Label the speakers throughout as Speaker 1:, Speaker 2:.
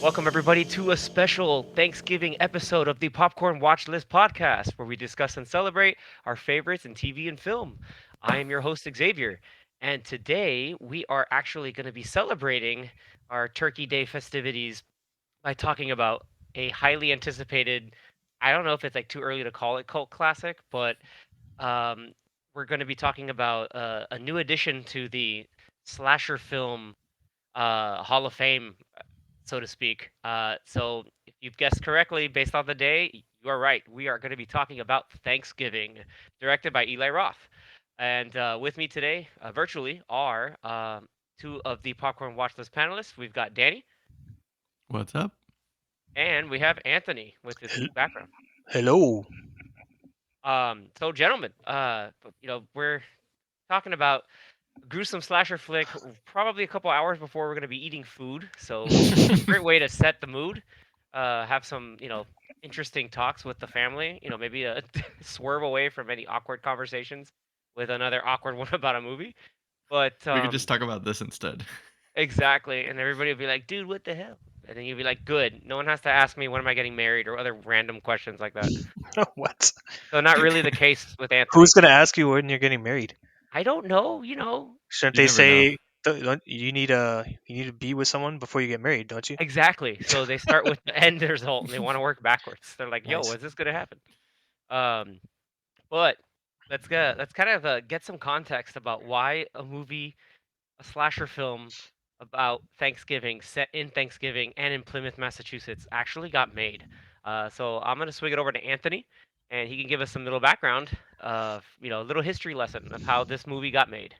Speaker 1: Welcome, everybody, to a special Thanksgiving episode of the Popcorn Watchlist podcast, where we discuss and celebrate our favorites in TV and film. I am your host, Xavier, and today we are actually going to be celebrating our Turkey Day festivities by talking about a highly anticipated, I don't know if it's like too early to call it cult classic, but um, we're going to be talking about a new addition to the slasher film Hall of Fame, so to speak. So if you've guessed correctly based on the day, you are right. We are going to be talking about Thanksgiving, directed by Eli Roth. And with me today, virtually, are two of the Popcorn Watchlist panelists. We've got Danny,
Speaker 2: What's up?
Speaker 1: and we have Anthony with his
Speaker 3: Hel-
Speaker 1: background.
Speaker 3: Hello.
Speaker 1: So gentlemen, we're talking about gruesome slasher flick probably a couple hours before we're going to be eating food, so great way to set the mood, have some interesting talks with the family, maybe swerve away from any awkward conversations with another awkward one about a movie. But
Speaker 2: We could just talk about this instead.
Speaker 1: exactly, and everybody will be like, dude, what the hell? And then you'll be like, good, no one has to ask me when am I getting married or other random questions like that.
Speaker 3: What?
Speaker 1: So not really the case with
Speaker 3: Who's
Speaker 1: Anthony.
Speaker 3: gonna ask you when you're getting married?
Speaker 1: I don't know.
Speaker 3: Shouldn't
Speaker 2: You
Speaker 3: they
Speaker 2: never know.
Speaker 3: say you need to be with someone before you get married, don't you?
Speaker 1: Exactly. So they start with the end result and they want to work backwards. They're like, "Yo,
Speaker 3: Nice.
Speaker 1: is this gonna happen?" Um, but let's kind of get some context about why a slasher film about Thanksgiving, set in Thanksgiving and in Plymouth, Massachusetts, actually got made. So I'm gonna swing it over to Anthony, and he can give us some little background of a little history lesson of how this movie got made.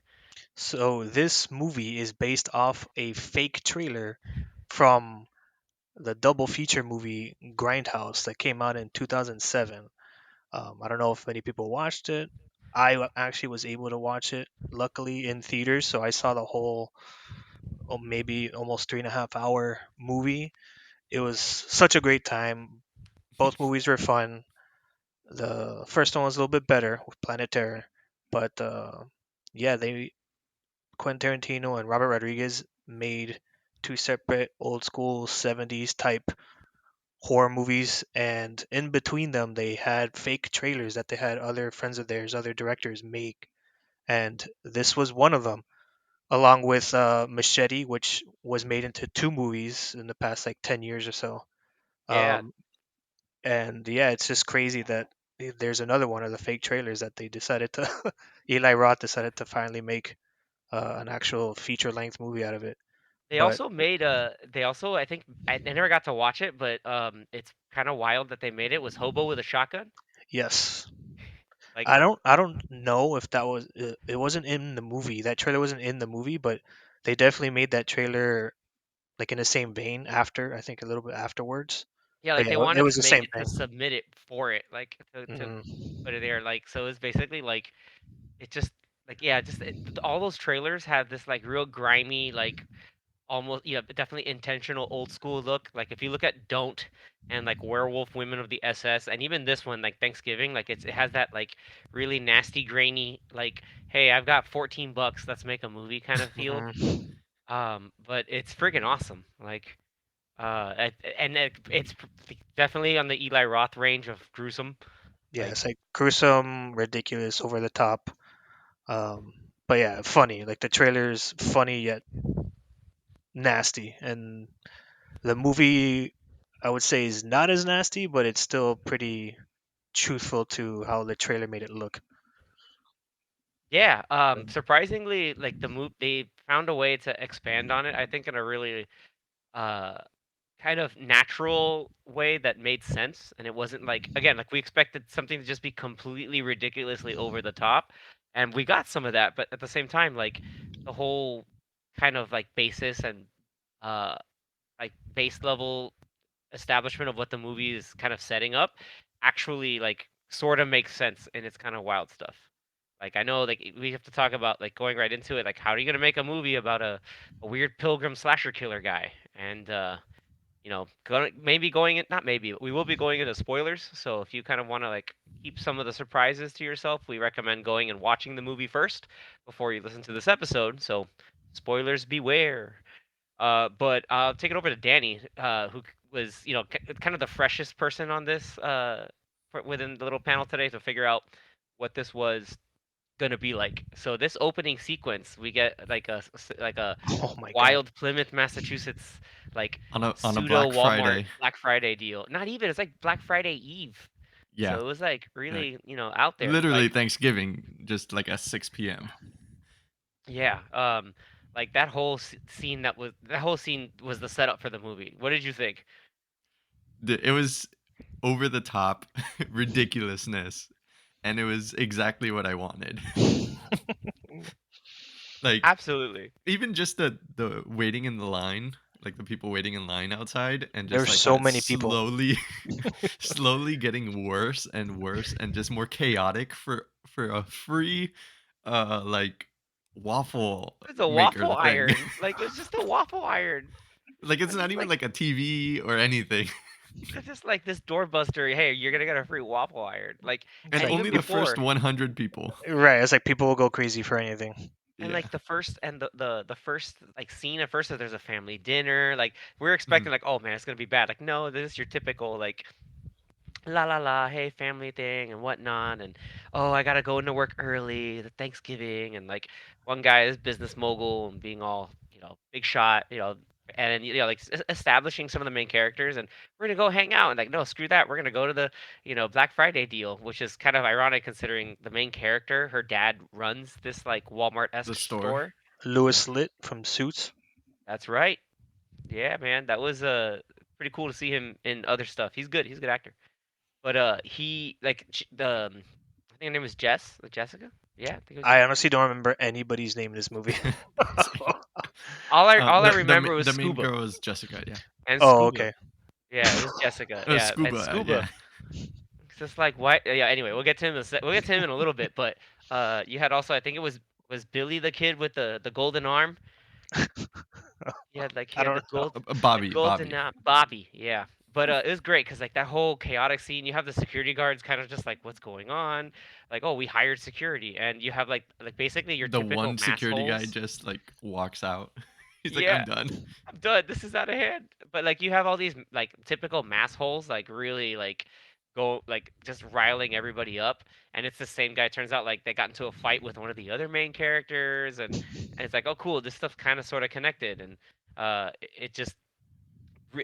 Speaker 3: So this movie is based off a fake trailer from the double feature movie Grindhouse that came out in 2007. I don't know if many people watched it. Actually was able to watch it, luckily in theaters, so I saw the whole, maybe almost 3.5 hour movie. It was such a great time. Both movies were fun. The first one was a little bit better with Planet Terror, but yeah, they Quentin Tarantino and Robert Rodriguez made two separate old school 70s type horror movies, and in between them they had fake trailers that they had other friends of theirs, other directors make, and this was one of them, along with Machete, which was made into two movies in the past like 10 years or so.
Speaker 1: Yeah,
Speaker 3: Um, And yeah, it's just crazy that there's another one of the fake trailers that they decided to Eli Roth decided to finally make an actual feature length movie out of it.
Speaker 1: they
Speaker 3: But
Speaker 1: also made a. They also, I think, I never got to watch it, but it's kind of wild that they made it. Was Hobo with a Shotgun?
Speaker 3: yes,
Speaker 1: Like,
Speaker 3: I don't know if that was it wasn't in the movie. That trailer wasn't in the movie, but they definitely made that trailer like in the same vein after, I think a little bit afterwards.
Speaker 1: yeah,
Speaker 3: But
Speaker 1: like
Speaker 3: yeah,
Speaker 1: they
Speaker 3: it
Speaker 1: wanted
Speaker 3: was
Speaker 1: to
Speaker 3: the
Speaker 1: make
Speaker 3: same
Speaker 1: it to
Speaker 3: thing.
Speaker 1: submit it for it, like to
Speaker 3: Hmm.
Speaker 1: put it there. Like, so it's basically like it just like yeah, just all those trailers have this like real grimy, like almost definitely intentional old school look. Like if you look at Don't and like Werewolf Women of the SS and even this one like Thanksgiving, like it has that like really nasty grainy like hey, I've got 14 bucks, let's make a movie kind of feel.
Speaker 3: Hmm.
Speaker 1: But it's freaking awesome. Like it's definitely on the Eli Roth range of gruesome.
Speaker 3: Yeah,
Speaker 1: Like
Speaker 3: it's like gruesome, ridiculous, over the top. Um, but yeah, funny. Like the trailer's funny yet nasty, and the movie I would say is not as nasty, but it's still pretty truthful to how the trailer made it look.
Speaker 1: yeah, surprisingly, like the move they found a way to expand on it. I think in a really uh kind of natural way that made sense, and it wasn't like again like we expected something to just be completely ridiculously over the top, and we got some of that, but at the same time like the whole kind of like basis and uh like base level establishment of what the movie is kind of setting up actually like sort of makes sense in its kind of wild stuff. Like I know like we have to talk about like going right into it, like how are you gonna make a movie about a weird pilgrim slasher killer guy? And maybe going in, not maybe, but we will be going into spoilers. So if you kind of want to like keep some of the surprises to yourself, we recommend going and watching the movie first before you listen to this episode. So spoilers beware. But I'll take it over to Danny, who was, kind of the freshest person on this within the little panel today to figure out what this was gonna be like. So this opening sequence, we get like a
Speaker 3: Oh my god.
Speaker 1: wild Plymouth, Massachusetts, like
Speaker 2: On a
Speaker 1: pseudo
Speaker 2: Black
Speaker 1: Walmart
Speaker 2: Friday.
Speaker 1: Black Friday deal. Not even, it's like Black Friday Eve.
Speaker 2: Yeah.
Speaker 1: So it was like
Speaker 2: Like
Speaker 1: really, out there.
Speaker 2: literally
Speaker 1: Like,
Speaker 2: Thanksgiving, just like at 6 p.m.
Speaker 1: yeah, like that whole scene was the setup for the movie. What did you think?
Speaker 2: It was over the top ridiculousness, and it was exactly what I wanted. Like
Speaker 1: Absolutely.
Speaker 2: even just the waiting in the line, like the people waiting in line outside, and just
Speaker 3: There's
Speaker 2: like how
Speaker 3: so
Speaker 2: it's
Speaker 3: many people.
Speaker 2: slowly getting worse and worse and just more chaotic for a free like waffle
Speaker 1: It's a waffle
Speaker 2: maker thing.
Speaker 1: iron. Like, it's just a waffle iron.
Speaker 2: Like it's
Speaker 1: It's
Speaker 2: not
Speaker 1: just
Speaker 2: even
Speaker 1: like
Speaker 2: like a TV or anything.
Speaker 1: it's just like this doorbuster. Hey, you're gonna get a free waffle iron. Like,
Speaker 3: It's
Speaker 2: And
Speaker 1: and
Speaker 3: like
Speaker 1: even
Speaker 2: only the first
Speaker 1: before,
Speaker 2: 100 people.
Speaker 3: right. It's like people will go crazy for anything.
Speaker 1: and
Speaker 2: Yeah.
Speaker 1: like the first like scene at first, that there's a family dinner. Like, we're
Speaker 2: Mhm.
Speaker 1: expecting like, oh man, it's gonna be bad. Like, no, this is your typical like la la la, hey, family thing and whatnot, and oh, I gotta go into work early, the Thanksgiving, and like one guy is business mogul and being all, big shot, and like establishing some of the main characters, and we're gonna go hang out, and like, no, screw that, we're gonna go to the, Black Friday deal, which is kind of ironic considering the main character, her dad runs this like
Speaker 2: The
Speaker 1: Walmart-esque
Speaker 2: store.
Speaker 1: store.
Speaker 3: Lewis
Speaker 2: Yeah.
Speaker 3: Litt from Suits.
Speaker 1: That's right. Yeah, man, that was pretty cool to see him in other stuff. He's good. He's a good actor. But he like I think her name was Jessica. Yeah, I think it was
Speaker 3: I
Speaker 1: Jessica.
Speaker 3: honestly don't remember anybody's name in this movie.
Speaker 1: All I
Speaker 2: The
Speaker 1: remember was
Speaker 2: the main
Speaker 1: Scuba
Speaker 2: girl is Jessica, yeah.
Speaker 1: and
Speaker 3: Oh,
Speaker 1: Scuba.
Speaker 3: okay.
Speaker 1: Yeah, it was Jessica. Yeah, and
Speaker 2: Scuba,
Speaker 1: Scuba.
Speaker 2: yeah.
Speaker 1: It's just like what? Yeah. Anyway, we'll get to him in a little bit. But you had also, I think it was Billy the kid with the golden arm. He
Speaker 3: I
Speaker 1: had
Speaker 3: don't know.
Speaker 1: the
Speaker 2: Bobby,
Speaker 1: golden
Speaker 2: Bobby.
Speaker 1: Bobby. Yeah. But it was great because like that whole chaotic scene, you have the security guards kind of just like, what's going on? Like, oh, we hired security, and you have like basically your
Speaker 2: The
Speaker 1: typical
Speaker 2: one
Speaker 1: mass
Speaker 2: security guy
Speaker 1: holes.
Speaker 2: just like walks out. He's like,
Speaker 1: Yeah,
Speaker 2: I'm done.
Speaker 1: I'm done. This is out of hand. But like you have all these like typical mass holes, like really like go like just riling everybody up, and it's the same guy. Turns out like they got into a fight with one of the other main characters, and it's like, oh cool, this stuff kind of sort of connected, and it just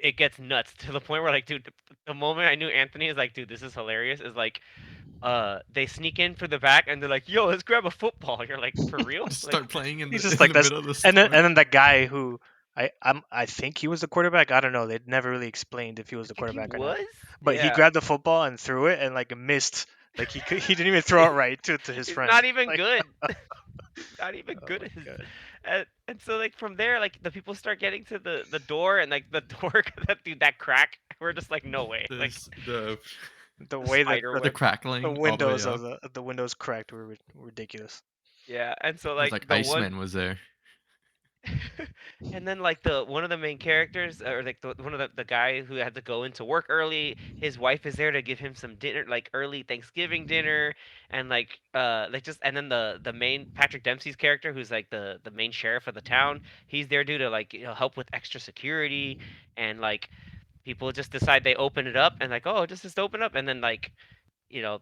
Speaker 1: it gets nuts to the point where like, dude, the moment I knew Anthony is like, dude, this is hilarious, is like they sneak in for the back and they're like, yo, let's grab a football. You're like, for real?
Speaker 2: Just
Speaker 1: Like,
Speaker 2: start playing
Speaker 3: He's just
Speaker 2: in
Speaker 3: like
Speaker 2: the
Speaker 3: that's,
Speaker 2: middle of the
Speaker 3: and then
Speaker 2: store.
Speaker 3: and then that guy who I think he was the quarterback. I don't know. They never really explained if he
Speaker 1: I
Speaker 3: was the
Speaker 1: think he
Speaker 3: quarterback or not.
Speaker 1: was.
Speaker 3: But he
Speaker 1: Yeah.
Speaker 3: grabbed the football and threw it and like missed. Like he didn't even throw it right to his
Speaker 1: He's
Speaker 3: friend.
Speaker 1: not even
Speaker 3: Like,
Speaker 1: good. He's not even
Speaker 3: oh
Speaker 1: good
Speaker 3: my
Speaker 1: at his,
Speaker 3: god.
Speaker 1: and so like from there, like the people start getting to the door, and like the door, that dude, that crack, we're just like, no way. Like
Speaker 2: This the
Speaker 3: The
Speaker 1: the
Speaker 3: way that
Speaker 1: spider
Speaker 2: the
Speaker 1: web.
Speaker 3: the
Speaker 2: crackling all the way
Speaker 3: windows of
Speaker 2: up.
Speaker 3: the windows cracked were ridiculous.
Speaker 1: Yeah, and so
Speaker 2: It was
Speaker 1: like
Speaker 2: like
Speaker 1: the one
Speaker 2: Iceman was there.
Speaker 1: and then like the one of the main characters, or like one of the guy who had to go into work early, his wife is there to give him some dinner, like early Thanksgiving dinner, and like just, and then the main Patrick Dempsey's character, who's like the main sheriff of the town, he's there due to like, help with extra security, and like people just decide they open it up, and like, oh, just open up, and then like, you know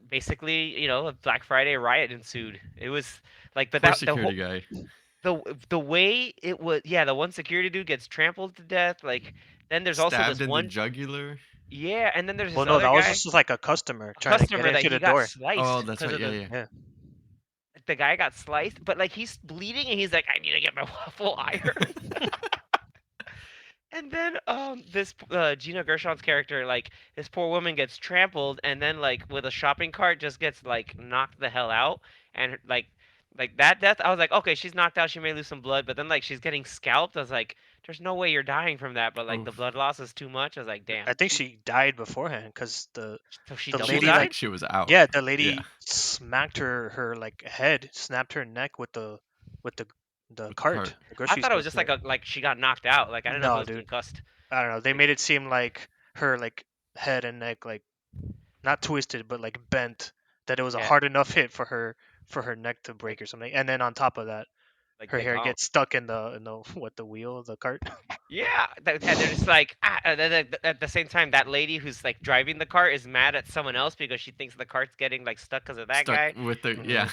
Speaker 1: basically, a Black Friday riot ensued. It was like, but
Speaker 2: Poor
Speaker 1: that the whole
Speaker 2: security guy.
Speaker 1: the way it was, yeah, the one security dude gets trampled to death, like, then there's also
Speaker 2: Stabbed
Speaker 1: this
Speaker 2: in the
Speaker 1: one,
Speaker 2: jugular.
Speaker 1: yeah, and then there's
Speaker 3: Well,
Speaker 1: this
Speaker 3: no,
Speaker 1: other
Speaker 3: that was
Speaker 1: guy,
Speaker 3: just like a customer
Speaker 1: a
Speaker 3: trying to get
Speaker 1: customer, that
Speaker 3: into
Speaker 1: he
Speaker 3: the
Speaker 1: got
Speaker 3: door.
Speaker 2: Oh,
Speaker 1: sliced
Speaker 2: that's
Speaker 1: because
Speaker 2: right.
Speaker 1: of
Speaker 2: Yeah,
Speaker 1: the
Speaker 2: yeah.
Speaker 3: Yeah.
Speaker 1: the guy got sliced, but like he's bleeding and he's like, I need to get my waffle iron. And then this Gina Gershon's character, like, this poor woman gets trampled, and then like with a shopping cart just gets like knocked the hell out, and like that death, I was like, okay, she's knocked out, she may lose some blood, but then like she's getting scalped, I was like, there's no way you're dying from that, but like the blood
Speaker 2: Oof.
Speaker 1: loss is too much. I was like, damn.
Speaker 3: I think she died beforehand because
Speaker 1: So she
Speaker 3: the
Speaker 2: She
Speaker 1: double
Speaker 3: lady
Speaker 2: looked
Speaker 3: like
Speaker 2: like
Speaker 1: died.
Speaker 2: she was out.
Speaker 3: yeah, the
Speaker 2: Yeah,
Speaker 3: lady smacked her like head, snapped her neck with the
Speaker 2: with the
Speaker 3: cart,
Speaker 2: cart.
Speaker 3: the
Speaker 1: I
Speaker 3: grocery
Speaker 1: thought it
Speaker 3: store
Speaker 1: was just like
Speaker 3: cart.
Speaker 1: like she got knocked out. Like, I didn't know if it
Speaker 3: No,
Speaker 1: was
Speaker 3: dude.
Speaker 1: concussed.
Speaker 3: I don't know. They
Speaker 1: Like,
Speaker 3: made it seem like her like head and neck like not twisted but like bent, that it was a
Speaker 1: yeah,
Speaker 3: hard enough hit for her neck to
Speaker 1: like
Speaker 3: break or something. And then on top of that,
Speaker 1: Like
Speaker 3: Her
Speaker 1: they're
Speaker 3: hair
Speaker 1: gone.
Speaker 3: gets stuck in the what, the wheel of the cart.
Speaker 1: Yeah, and they're just like, and then at the same time, that lady who's like driving the cart is mad at someone else because she thinks the cart's getting like stuck because of that
Speaker 2: Stuck
Speaker 1: guy.
Speaker 2: with the
Speaker 3: Hmm.
Speaker 2: yeah.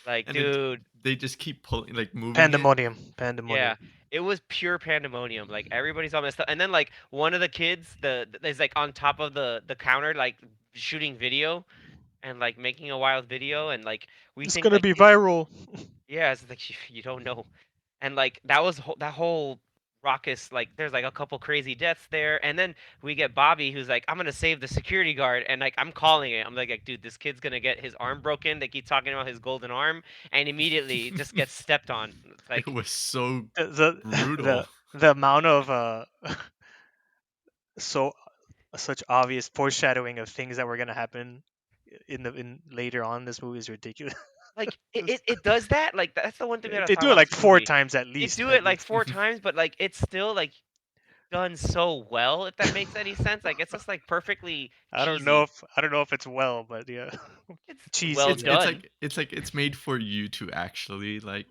Speaker 1: Like,
Speaker 2: And it
Speaker 1: dude,
Speaker 2: they just keep pulling like moving it.
Speaker 3: Pandemonium,
Speaker 1: yeah,
Speaker 3: pandemonium.
Speaker 1: it was pure pandemonium. Like everybody's all messed up, and then like one of the kids, is like on top of the counter, like shooting video and like making a wild video, and like we
Speaker 3: It's
Speaker 1: think
Speaker 3: gonna
Speaker 1: like
Speaker 3: be viral.
Speaker 1: yeah, it's like you don't know. And like that was that whole raucous, like there's like a couple crazy deaths there, and then we get Bobby who's like, I'm gonna save the security guard, and like I'm calling it. I'm like, dude, this kid's gonna get his arm broken. They keep talking about his golden arm, and immediately it just gets stepped on. It's
Speaker 2: It
Speaker 1: like
Speaker 2: was so
Speaker 3: The the
Speaker 2: brutal.
Speaker 3: the amount of so such obvious foreshadowing of things that were gonna happen in later on in this movie is ridiculous.
Speaker 1: like it does that. Like that's the one thing we gotta
Speaker 3: They
Speaker 1: talk
Speaker 3: do it
Speaker 1: about
Speaker 3: like
Speaker 1: this
Speaker 3: four
Speaker 1: movie.
Speaker 3: times at
Speaker 1: It
Speaker 3: least.
Speaker 1: do
Speaker 3: At
Speaker 1: it like
Speaker 3: least.
Speaker 1: 4 times, but like it's still like done so well, if that makes any sense. Like it's just like perfectly cheesy.
Speaker 3: I don't know if it's well, but yeah,
Speaker 1: It's well
Speaker 3: cheesy. Yeah.
Speaker 1: done.
Speaker 2: It's like it's made for you to actually like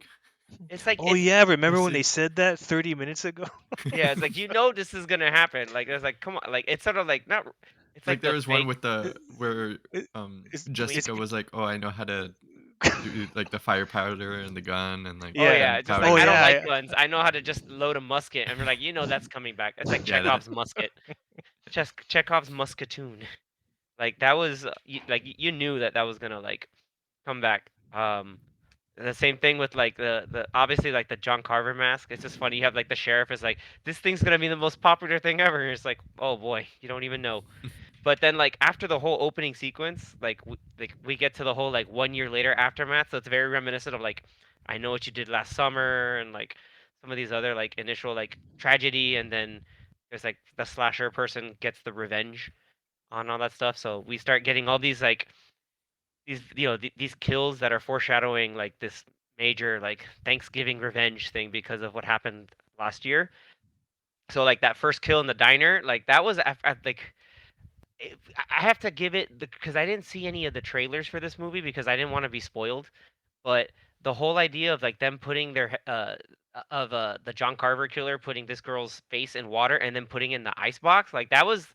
Speaker 1: It's like
Speaker 3: Oh yeah, remember when
Speaker 2: see.
Speaker 3: they said that 30 minutes ago?
Speaker 1: yeah, it's like you know this is gonna happen. Like it's like come on, like it's sort of like not. It's
Speaker 2: Like
Speaker 1: like
Speaker 2: there
Speaker 1: the
Speaker 2: was one
Speaker 1: fake
Speaker 2: with the
Speaker 3: It-
Speaker 2: where
Speaker 3: it- it's
Speaker 1: wink.
Speaker 3: it's
Speaker 2: Jessica was like, "Oh, I know how to do like the fire powder and the gun and like
Speaker 1: Oh
Speaker 3: yeah.
Speaker 1: yeah, just like
Speaker 3: Oh
Speaker 2: gunpowder."
Speaker 1: I don't
Speaker 3: yeah.
Speaker 1: like guns. I know how to just load a musket, and we're like, you know that's coming back. It's like
Speaker 2: Yeah, that
Speaker 1: Chekhov's musket. Chekhov's musketoon. Like that was like you knew that that was gonna like come back. The same thing with like the obviously like the John Carver mask. It's just funny. You have like the sheriff is like, this thing's gonna be the most popular thing ever. And it's like, oh boy, you don't even know. But then like after the whole opening sequence, like we get to the whole like 1 year later aftermath. So it's very reminiscent of like, I know what you did last summer, and like some of these other like initial like tragedy, and then there's like the slasher person gets the revenge on all that stuff. So we start getting all these like these kills that are foreshadowing like this major like Thanksgiving revenge thing because of what happened last year. So like that first kill in the diner, like that was like I have to give it because I didn't see any of the trailers for this movie because I didn't want to be spoiled. But the whole idea of like them putting their of the John Carver killer putting this girl's face in water and then putting it in the ice box, like that was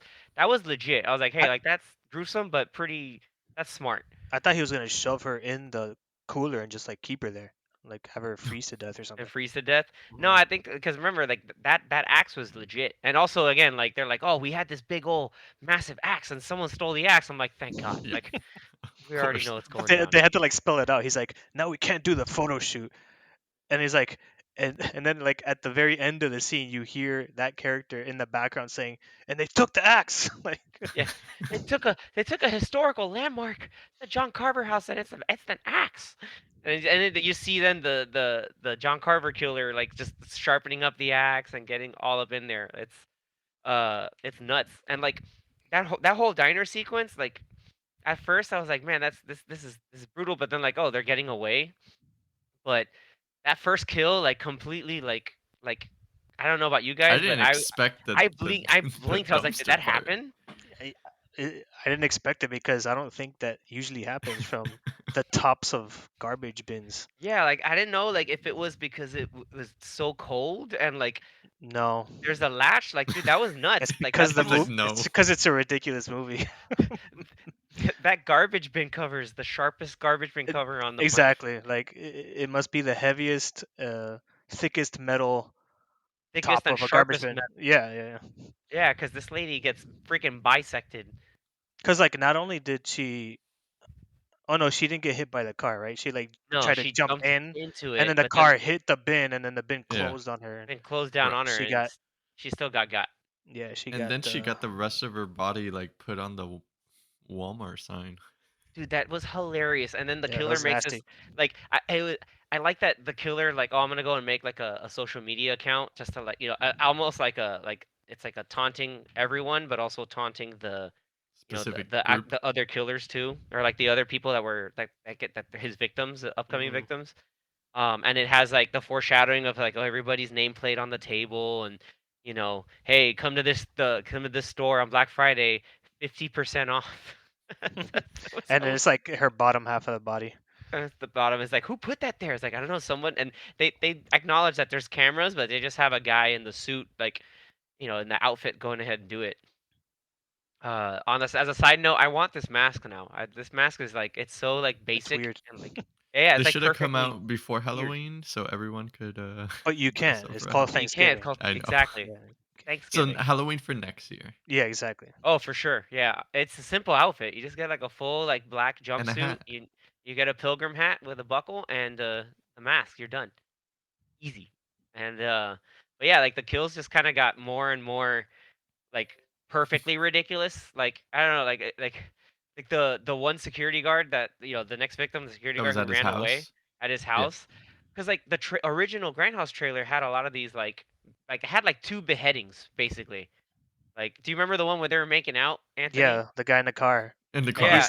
Speaker 1: legit. I was like, hey,
Speaker 3: I,
Speaker 1: like that's gruesome but pretty that's smart.
Speaker 3: I thought he was gonna shove her in the cooler and just like keep her there, like have her freeze to death or
Speaker 1: And
Speaker 3: something.
Speaker 1: freeze to death. No,
Speaker 3: Hmm.
Speaker 1: I think because remember, like that axe was legit, and also again, like they're like, oh, we had this big old massive axe, and someone stole the axe. I'm like, thank God,
Speaker 2: yeah,
Speaker 1: like
Speaker 2: of
Speaker 1: we already
Speaker 2: course.
Speaker 1: know what's going
Speaker 3: They
Speaker 1: down.
Speaker 3: they had to like spell it out. He's like, now we can't do the photo shoot, and he's like, and then like at the very end of the scene, you hear that character in the background saying, "And they took the axe." Like,
Speaker 1: Yeah, they took a historical landmark, the John Carver house, and it's an axe. And then you see then the John Carver killer like just sharpening up the axe and getting all up in there. It's nuts. And like that whole diner sequence, like at first I was like, man, this is brutal, but then like, oh, they're getting away. But that first kill, like completely like I don't know about you
Speaker 2: I
Speaker 1: guys, but
Speaker 2: didn't expect
Speaker 1: I
Speaker 2: the
Speaker 1: blinked. I was like, did that
Speaker 2: dumpster part.
Speaker 1: happen?
Speaker 3: I, I didn't expect it because I don't think that usually happens from the tops of garbage bins.
Speaker 1: Yeah, like I didn't know like if it was because it was so cold and like
Speaker 3: No,
Speaker 1: there's a latch. Like, dude, that was nuts.
Speaker 3: it's
Speaker 1: Like
Speaker 3: because
Speaker 2: He's like,
Speaker 3: it's
Speaker 2: no.
Speaker 3: because it's a ridiculous movie.
Speaker 1: that garbage bin cover is the sharpest garbage bin
Speaker 3: It-
Speaker 1: cover on the planet.
Speaker 3: exactly. Like it must be the heaviest, thickest metal
Speaker 1: Thickest
Speaker 3: top
Speaker 1: and
Speaker 3: of a garbage
Speaker 1: sharpest
Speaker 3: bin.
Speaker 1: metal.
Speaker 3: Yeah, yeah, yeah.
Speaker 1: Yeah, because this lady gets freaking bisected.
Speaker 3: Because like not only did she, oh no, she didn't get hit by the car, right? She like
Speaker 1: No,
Speaker 3: tried to
Speaker 1: she
Speaker 3: jump
Speaker 1: jumped
Speaker 3: in,
Speaker 1: into
Speaker 3: and then
Speaker 1: it,
Speaker 3: the
Speaker 1: but then
Speaker 3: car hit the bin, and then the bin
Speaker 2: Yeah,
Speaker 3: closed on her, and
Speaker 1: then closed down
Speaker 2: right.
Speaker 1: on her,
Speaker 3: she
Speaker 1: and
Speaker 3: got,
Speaker 1: she still got.
Speaker 3: yeah, she
Speaker 2: And
Speaker 3: got
Speaker 2: then she got the rest of her body like put on the Walmart sign.
Speaker 1: Dude, that was hilarious. And then the
Speaker 3: yeah, that
Speaker 1: killer
Speaker 3: was
Speaker 1: makes this
Speaker 3: nasty.
Speaker 1: like I like that the killer like, oh, I'm gonna go and make like a social media account just to like almost like a like it's like a taunting everyone, but also taunting the
Speaker 2: Specific
Speaker 1: the
Speaker 2: group.
Speaker 1: the other killers too, or like the other people that were that get that his victims, the upcoming
Speaker 3: Hmm.
Speaker 1: victims. And it has like the foreshadowing of like, oh, everybody's nameplate on the table, and hey, come to this store on Black Friday, 50% off. That was
Speaker 3: And then
Speaker 1: so
Speaker 3: it's like her bottom half of the body.
Speaker 1: And at the bottom is like, who put that there? It's like, I don't know, someone. And they acknowledge that there's cameras, but they just have a guy in the suit, like, in the outfit going ahead and do it. On this, as a side note, I want this mask now. This mask is like, it's so like
Speaker 3: It's
Speaker 1: basic
Speaker 3: weird,
Speaker 1: and like, yeah, it's
Speaker 2: This
Speaker 1: like
Speaker 2: should have come
Speaker 1: perfectly
Speaker 2: out before
Speaker 1: weird.
Speaker 2: Halloween so everyone could
Speaker 3: but you
Speaker 2: dress
Speaker 3: can.
Speaker 2: up
Speaker 3: It's
Speaker 2: for
Speaker 3: called
Speaker 1: But you can't. It's
Speaker 3: Thanksgiving.
Speaker 1: called
Speaker 2: I know.
Speaker 1: exactly
Speaker 3: Yeah.
Speaker 2: So
Speaker 1: Thanksgiving.
Speaker 2: Halloween for next year.
Speaker 3: Yeah, exactly.
Speaker 1: Oh, for sure. Yeah, it's a simple outfit. You just get like a full like black
Speaker 2: And a
Speaker 1: jumpsuit.
Speaker 2: hat.
Speaker 1: You get a pilgrim hat with a buckle and a mask. You're done. Easy. And but yeah, like the kills just kind of got more and more like perfectly ridiculous. Like I don't know, like the one security guard that the next victim, the security
Speaker 2: That
Speaker 1: guard
Speaker 2: was
Speaker 1: who
Speaker 2: at his
Speaker 1: ran away
Speaker 2: house.
Speaker 1: at his
Speaker 2: Yeah.
Speaker 1: house, because like the original Grindhouse trailer had a lot of these like it had like two beheadings basically. Like, do you remember the one where they were making out, Anthony?
Speaker 3: Yeah, the guy in the car.
Speaker 2: In the
Speaker 3: And
Speaker 2: car.
Speaker 1: Yeah,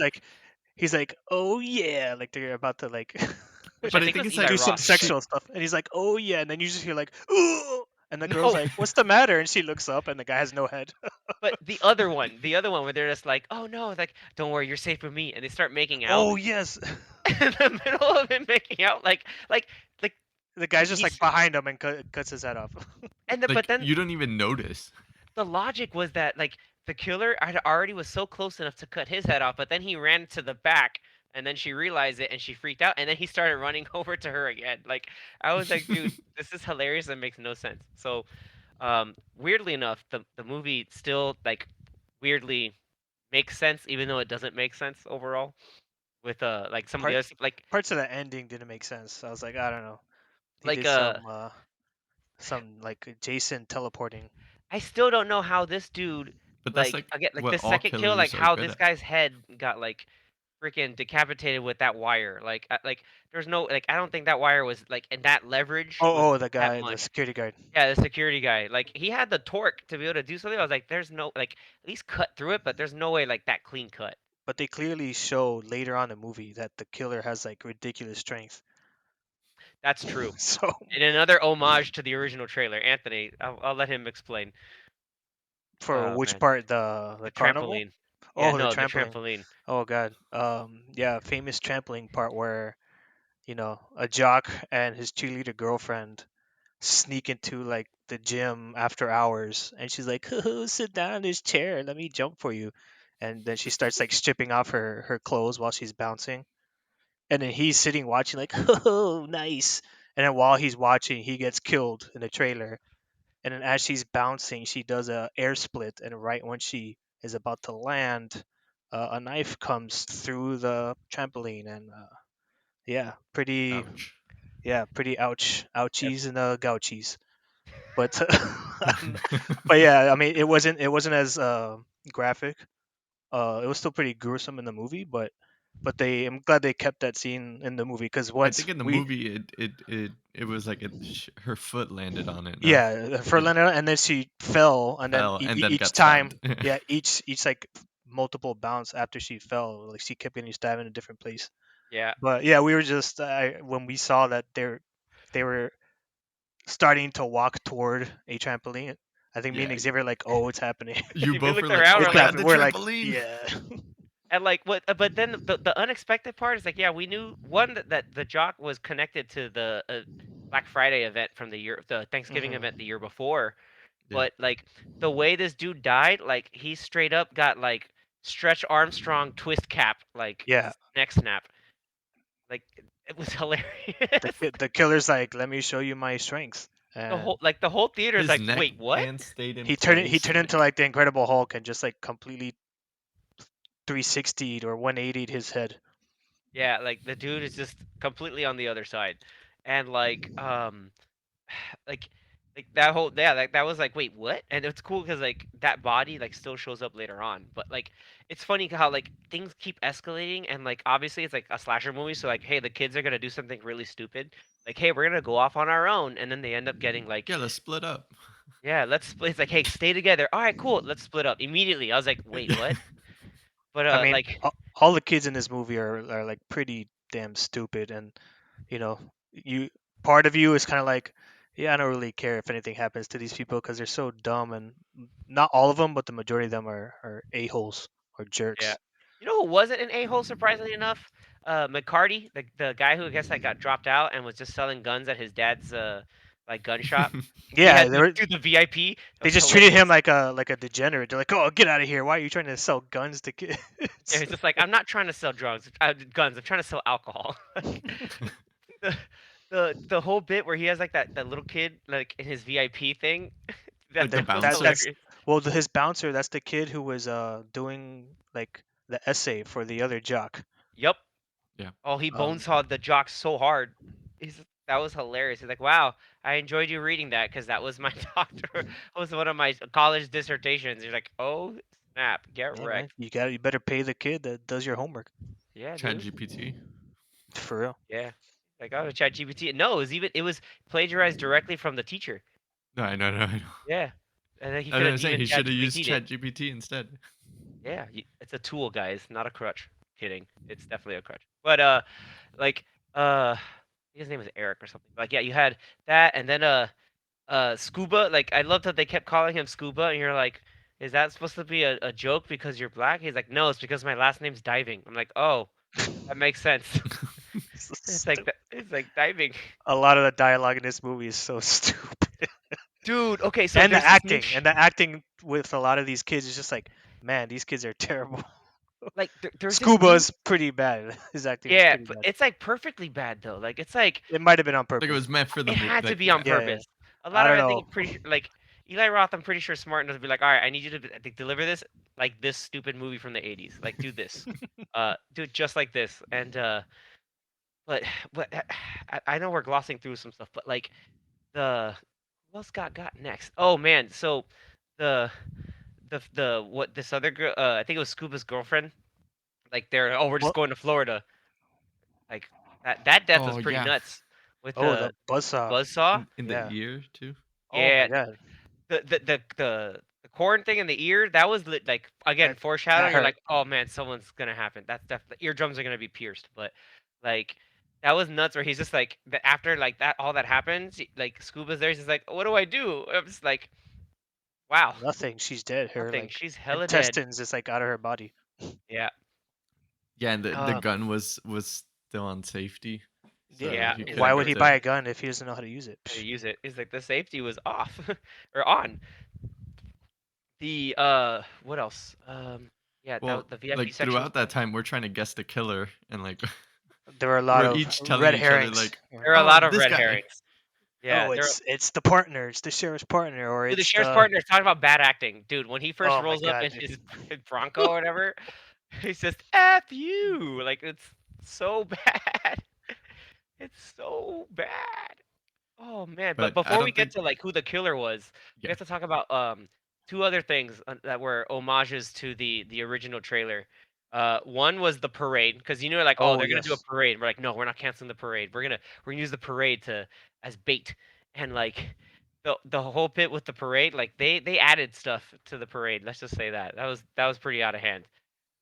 Speaker 3: he's like, "Oh yeah," like they're about to like
Speaker 1: which I
Speaker 2: But I
Speaker 1: think
Speaker 2: think
Speaker 1: was
Speaker 2: it's
Speaker 1: Eli
Speaker 2: like
Speaker 3: do some
Speaker 1: Roth, but
Speaker 2: she
Speaker 3: sexual stuff, and he's like, "Oh yeah," and then you just hear like, "Ooh," and the girl's
Speaker 1: no,
Speaker 3: like, "What's the matter?" And she looks up, and the guy has no head.
Speaker 1: but the other one where they're just like, "Oh no," like, "Don't worry, you're safe with me," and they start making out
Speaker 3: Oh yes,
Speaker 1: in the middle of it making out, like
Speaker 3: the
Speaker 1: he,
Speaker 3: guy's just like
Speaker 1: he's
Speaker 3: behind him and cuts his head off.
Speaker 1: but
Speaker 2: like
Speaker 1: then
Speaker 2: you don't even notice.
Speaker 1: the logic was that like the killer had already was so close enough to cut his head off, but then he ran to the back. And then she realized it, and she freaked out. And then he started running over to her again. Like I was like, dude, this is hilarious. That makes no sense. So weirdly enough, the movie still like weirdly makes sense, even though it doesn't make sense overall. With like some of the
Speaker 3: Part
Speaker 1: other stuff,
Speaker 3: parts of the ending didn't make sense. I was like, I don't know. They
Speaker 1: like
Speaker 3: did some like Jason teleporting.
Speaker 1: I still don't know how this dude
Speaker 2: But that's
Speaker 1: like
Speaker 2: like
Speaker 1: again like
Speaker 2: what
Speaker 1: this
Speaker 2: all
Speaker 1: second kill, like
Speaker 2: killers are
Speaker 1: how
Speaker 2: good
Speaker 1: this
Speaker 2: at.
Speaker 1: guy's head got like freaking decapitated with that wire. Like there's no like I don't think that wire was like and that leverage was
Speaker 3: Oh, the
Speaker 1: that
Speaker 3: guy, the
Speaker 1: much.
Speaker 3: security guard.
Speaker 1: Yeah, the security guy. Like he had the torque to be able to do something. I was like, there's no like at least cut through it, but there's no way like that clean cut.
Speaker 3: But they clearly show later on in the movie that the killer has like ridiculous strength.
Speaker 1: That's true.
Speaker 3: So
Speaker 1: And another homage to the original trailer. Anthony, I'll let him explain.
Speaker 3: for
Speaker 1: Oh
Speaker 3: which
Speaker 1: man,
Speaker 3: part, the
Speaker 1: the
Speaker 3: carnival?
Speaker 1: trampoline. Yeah,
Speaker 3: Oh, the
Speaker 1: no, the
Speaker 3: trampoline.
Speaker 1: trampoline.
Speaker 3: Oh god. Yeah, famous trampoline part where a jock and his cheerleader girlfriend sneak into like the gym after hours, and she's like, "Sit down in this chair, let me jump for you," and then she starts like stripping off her clothes while she's bouncing, and then he's sitting watching like, "Oh, nice," and then while he's watching, he gets killed in the trailer, and then as she's bouncing, she does a air split, and right when she is about to land, a knife comes through the trampoline, and yeah, pretty
Speaker 2: Ouch.
Speaker 3: yeah, pretty
Speaker 1: Yep.
Speaker 3: ouchies and gouchies. But but yeah, I mean, it wasn't as graphic. It was still pretty gruesome in the movie, but I'm glad they kept that scene in the movie because
Speaker 2: I
Speaker 3: once
Speaker 2: think in the
Speaker 3: we
Speaker 2: movie it was like her foot landed on it, no?
Speaker 3: yeah, for
Speaker 2: Yeah.
Speaker 3: Lena, and then she fell, and then
Speaker 2: Fell and then
Speaker 3: each
Speaker 2: got
Speaker 3: time,
Speaker 2: stabbed.
Speaker 3: yeah, each like multiple bounce after she fell, like she kept getting stabbed in a different place.
Speaker 1: Yeah.
Speaker 3: But yeah, we were just when we saw that they were starting to walk toward a trampoline. I think me and
Speaker 2: Yeah.
Speaker 3: Xavier were like, oh, it's happening.
Speaker 2: You
Speaker 1: We
Speaker 2: both were
Speaker 1: looked
Speaker 2: like,
Speaker 1: around.
Speaker 2: "Oh
Speaker 1: We're
Speaker 3: It's
Speaker 2: my
Speaker 1: like,
Speaker 2: god, the
Speaker 3: happening. We're like,
Speaker 2: trampoline!"
Speaker 3: yeah.
Speaker 1: and like what? But then the unexpected part is like, yeah, we knew one that the jock was connected to the Black Friday event from the Thanksgiving event the
Speaker 3: Hmm.
Speaker 1: year before.
Speaker 2: Yeah.
Speaker 1: But like the way this dude died, like he straight up got like Stretch Armstrong twist cap, like
Speaker 3: Yeah.
Speaker 1: neck snap. Like it was
Speaker 3: The
Speaker 1: hilarious.
Speaker 3: the killer's like, let me show you my strengths, and
Speaker 1: The whole theater is
Speaker 2: His
Speaker 1: like,
Speaker 2: neck
Speaker 1: wait, what?
Speaker 2: band stayed in
Speaker 3: he turned
Speaker 2: place,
Speaker 3: into
Speaker 2: like
Speaker 3: like the Incredible Hulk and just like completely 360'd or 180'd his head.
Speaker 1: Yeah, like the dude is just completely on the other side, and like that whole yeah that was like wait what and it's cool because like that body like still shows up later on but like it's funny how like things keep escalating and like obviously it's like a slasher movie so like hey the kids are gonna do something really stupid like hey we're gonna go off on our own and then they end up getting like
Speaker 2: yeah, let's split up.
Speaker 1: yeah let's split it's like hey stay together all right cool let's split up immediately I was like wait what but
Speaker 3: I mean,
Speaker 1: like
Speaker 3: all the kids in this movie are like pretty damn stupid, and you know, you part of you is kind of like, yeah, I don't really care if anything happens to these people because they're so dumb, and not all of them, but the majority of them are a holes or
Speaker 1: yeah
Speaker 3: jerks.
Speaker 1: you know who wasn't an a-hole surprisingly enough McCarty, the guy who I guess like got dropped out and was just selling guns at his dad's like gun shop. He
Speaker 3: Yeah,
Speaker 1: had to do the VIP. That
Speaker 3: they
Speaker 1: was
Speaker 3: just treated him
Speaker 1: hilarious.
Speaker 3: like a degenerate. They're like, "Oh, get out of here! Why are you trying to sell guns to kids?"
Speaker 1: Yeah, he's just like, I'm not trying to sell guns. I'm trying to sell alcohol. Like the the whole bit where he has like that little kid like in his VIP thing.
Speaker 2: Like the
Speaker 3: The,
Speaker 1: That was
Speaker 3: that
Speaker 2: bouncer?
Speaker 3: that's
Speaker 1: hilarious.
Speaker 3: well, his bouncer. That's the kid who was doing like the essay for the other jock.
Speaker 1: Yep.
Speaker 2: Yeah.
Speaker 1: Oh, he
Speaker 3: Um,
Speaker 1: bonesawed the jock so hard. That was hilarious. He's like, "Wow, I enjoyed you reading that because that was my doctor. Was one of my college dissertations." You're like, "Oh snap, get
Speaker 3: yeah, man,
Speaker 1: wrecked."
Speaker 3: you better pay the kid that does your homework
Speaker 1: Yeah,
Speaker 2: Chat
Speaker 1: dude.
Speaker 2: GPT.
Speaker 3: for real.
Speaker 1: Yeah. Like, oh, ChatGPT. No, it was plagiarized directly from the teacher.
Speaker 2: No, I know, I know.
Speaker 1: Yeah. And then he
Speaker 2: I
Speaker 1: could
Speaker 2: know.
Speaker 1: have
Speaker 2: I'm saying
Speaker 1: even
Speaker 2: he should have used
Speaker 1: ChatGPT'd it.
Speaker 2: Chat GPT instead.
Speaker 1: Yeah, it's a tool, guys, not a crutch. Kidding. It's definitely a crutch. But like I think his name was Eric or something. Like yeah, you had that and then Scuba, like I love that they kept calling him Scuba and you're like, is that supposed to be a joke because you're black? He's like, no, it's because my last name's Diving. I'm like, oh, that makes sense.
Speaker 3: So
Speaker 1: It's like
Speaker 3: stupid.
Speaker 1: it's like diving.
Speaker 3: A lot of the dialogue in this movie is so stupid,
Speaker 1: Dude, okay, so
Speaker 3: and
Speaker 1: there's this new
Speaker 3: the acting with a lot of these kids is just like, man, these kids are terrible.
Speaker 1: like there's this new
Speaker 3: Scuba's pretty bad. His acting is
Speaker 1: yeah,
Speaker 3: pretty
Speaker 1: but
Speaker 3: bad.
Speaker 1: it's like perfectly bad though. Like it's like
Speaker 3: It might have been on
Speaker 2: Like it
Speaker 3: purpose.
Speaker 2: was meant for the
Speaker 1: it
Speaker 2: movie.
Speaker 1: had to
Speaker 2: Like
Speaker 1: be on
Speaker 2: yeah.
Speaker 3: Yeah, yeah.
Speaker 1: purpose. A lot
Speaker 3: I
Speaker 1: of
Speaker 3: don't
Speaker 1: it, I think,
Speaker 3: know.
Speaker 1: pretty sure, like Eli Roth, I'm pretty sure smart enough to be like, all right, I need you to like, deliver this like this stupid movie from the '80s. Like do this, do it just like this. And but but I know we're glossing through some stuff, but like the who else got next? Oh man, so the the what this other girl, I think it was Scuba's girlfriend. Like they're oh we're just
Speaker 3: What?
Speaker 1: going to Florida. Like that death was
Speaker 2: Oh
Speaker 1: pretty
Speaker 2: yeah.
Speaker 1: nuts with
Speaker 3: Oh, the
Speaker 1: the
Speaker 3: buzzsaw.
Speaker 1: buzzsaw.
Speaker 2: In the
Speaker 3: Yeah.
Speaker 2: ear too.
Speaker 3: Oh my
Speaker 1: Yeah,
Speaker 3: god.
Speaker 1: the corn thing in the ear, that was like again
Speaker 3: That that
Speaker 1: foreshadowing. You're
Speaker 3: hurt.
Speaker 1: like, oh man, someone's gonna happen. That's definitely eardrums are gonna be pierced. But like that was nuts. Where he's just like after like that all that happens, like Scuba's there. He's just like, what do I do? I'm just like, wow,
Speaker 3: Nothing. She's dead. Her
Speaker 1: nothing.
Speaker 3: like
Speaker 1: She's hella dead.
Speaker 3: intestines is like out of her body.
Speaker 1: Yeah.
Speaker 2: Yeah, and the
Speaker 1: Um.
Speaker 2: gun was still on safety,
Speaker 3: Yeah.
Speaker 2: so
Speaker 1: Yeah.
Speaker 2: he
Speaker 1: He's
Speaker 3: Why
Speaker 1: like,
Speaker 2: couldn't
Speaker 3: would
Speaker 1: there's
Speaker 3: he
Speaker 2: get
Speaker 3: buy
Speaker 2: to.
Speaker 3: a gun if he doesn't know how to use it?
Speaker 1: how to
Speaker 3: Psh.
Speaker 1: use it. He's like the safety was off or on. The what else? Yeah, that was
Speaker 2: Well,
Speaker 1: the VIP
Speaker 2: like
Speaker 1: section was
Speaker 2: throughout that time, we're trying to guess the killer, and like
Speaker 3: There were a lot
Speaker 2: we're
Speaker 3: of
Speaker 2: each telling
Speaker 3: red
Speaker 2: each other
Speaker 3: herrings.
Speaker 2: like,
Speaker 3: Yeah.
Speaker 1: there are a
Speaker 2: "Oh,
Speaker 1: lot of
Speaker 2: this
Speaker 1: red
Speaker 2: guy."
Speaker 1: herrings. Yeah,
Speaker 3: Oh,
Speaker 1: there.
Speaker 3: it's the partner. It's the sheriff's partner, or
Speaker 1: Dude, the
Speaker 3: it's
Speaker 1: sheriff's
Speaker 3: the.
Speaker 1: partner is talking about bad acting. Dude, when he first
Speaker 3: Oh my
Speaker 1: rolls up
Speaker 3: god,
Speaker 1: in
Speaker 3: dude.
Speaker 1: his Bronco or whatever, he's just F you. Like it's so bad. It's so bad. Oh man, but
Speaker 2: But I
Speaker 1: before we
Speaker 2: don't
Speaker 1: get
Speaker 2: think.
Speaker 1: to like who the killer was, we
Speaker 2: Yeah.
Speaker 1: have to talk about two other things that were homages to the original trailer. One was the parade because you know like oh
Speaker 3: Oh
Speaker 1: they're gonna do a
Speaker 3: yes.
Speaker 1: parade. We're like no, we're not canceling the parade. We're gonna use the parade to as bait and like the whole bit with the parade like they added stuff to the parade. Let's just say that was pretty out of hand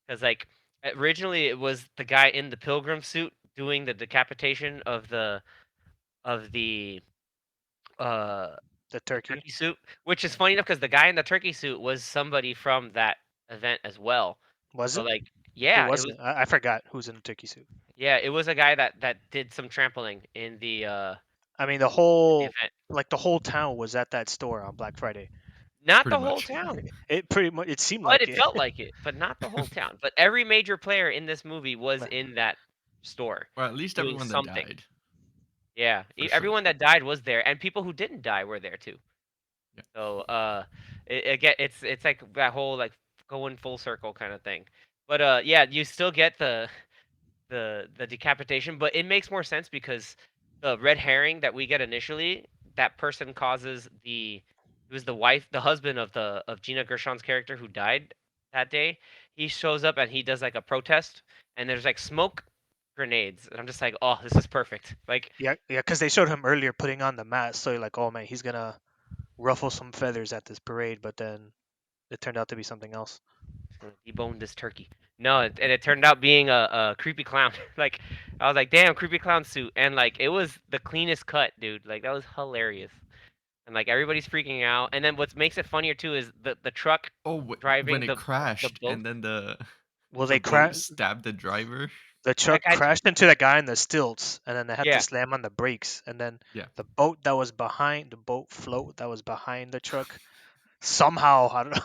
Speaker 1: because like originally it was the guy in the pilgrim suit doing the decapitation of the uh
Speaker 3: The turkey.
Speaker 1: turkey suit, which is funny enough because the guy in the turkey suit was somebody from that event as well.
Speaker 3: Was
Speaker 1: So
Speaker 3: it?
Speaker 1: like,
Speaker 3: Who
Speaker 1: yeah, it
Speaker 3: was
Speaker 1: was
Speaker 3: it? I forgot who's in the turkey suit.
Speaker 1: it was a guy that did some trampling
Speaker 3: I mean, the
Speaker 1: in the
Speaker 3: whole
Speaker 1: event.
Speaker 3: like the whole town was at that store on Black Friday.
Speaker 1: Not
Speaker 2: Pretty
Speaker 1: the whole
Speaker 2: much.
Speaker 1: town,
Speaker 3: It pretty much it seemed
Speaker 1: but
Speaker 3: like
Speaker 1: it
Speaker 3: it.
Speaker 1: felt like it. But not the whole town. But every major player in this movie was in that store
Speaker 2: Or at least
Speaker 1: doing
Speaker 2: everyone that
Speaker 1: something.
Speaker 2: died,
Speaker 1: Yeah,
Speaker 2: for sure.
Speaker 1: everyone that died was there, and people who didn't die were there too.
Speaker 2: Yeah.
Speaker 1: So again, it's like that whole like going full circle kind of thing. But yeah, you still get the decapitation, but it makes more sense because the red herring that we get initially, that person causes it was the wife, the husband of Gina Gershon's character who died that day. He shows up and he does like a protest, and there's like smoke grenades, and I'm just like, oh, this is perfect. Like,
Speaker 3: Yeah, yeah, because they showed him earlier putting on the mask, so you're like, oh man, he's gonna ruffle some feathers at this parade, but then it turned out to be something else.
Speaker 1: just gonna debone this turkey. No, and it turned out being a creepy clown. Like, I was like, damn, creepy clown suit, and like it was the cleanest cut, dude. Like that was hilarious. And like everybody's freaking out. And then what makes it funnier too is the truck
Speaker 2: Oh, when
Speaker 1: driving
Speaker 2: it
Speaker 1: the
Speaker 2: crashed
Speaker 1: boat.
Speaker 2: and then the
Speaker 3: Well,
Speaker 2: the
Speaker 3: they
Speaker 2: boat
Speaker 3: cra-
Speaker 2: stabbed the driver.
Speaker 3: the
Speaker 1: That
Speaker 3: truck
Speaker 1: guy
Speaker 3: crashed into the guy in the stilts, and then they had to
Speaker 1: yeah,
Speaker 3: slam on the brakes, and then
Speaker 2: Yeah.
Speaker 3: the boat float that was behind the truck, somehow, I don't know,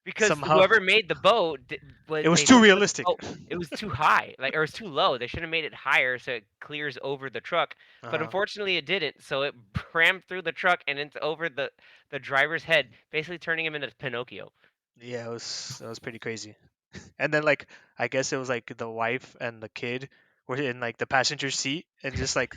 Speaker 1: because
Speaker 3: somehow
Speaker 1: whoever made the boat
Speaker 3: it was
Speaker 1: they
Speaker 3: too
Speaker 1: didn't put the
Speaker 3: realistic.
Speaker 1: boat it was too high, like, or it was too low. They should have made it higher so it clears over the truck, but
Speaker 3: Uh-huh.
Speaker 1: unfortunately it didn't, so it crammed through the truck and into over the driver's head, basically turning him into Pinocchio.
Speaker 3: Yeah, it was pretty crazy. And then like I guess it was like the wife and the kid were in like the passenger seat and just like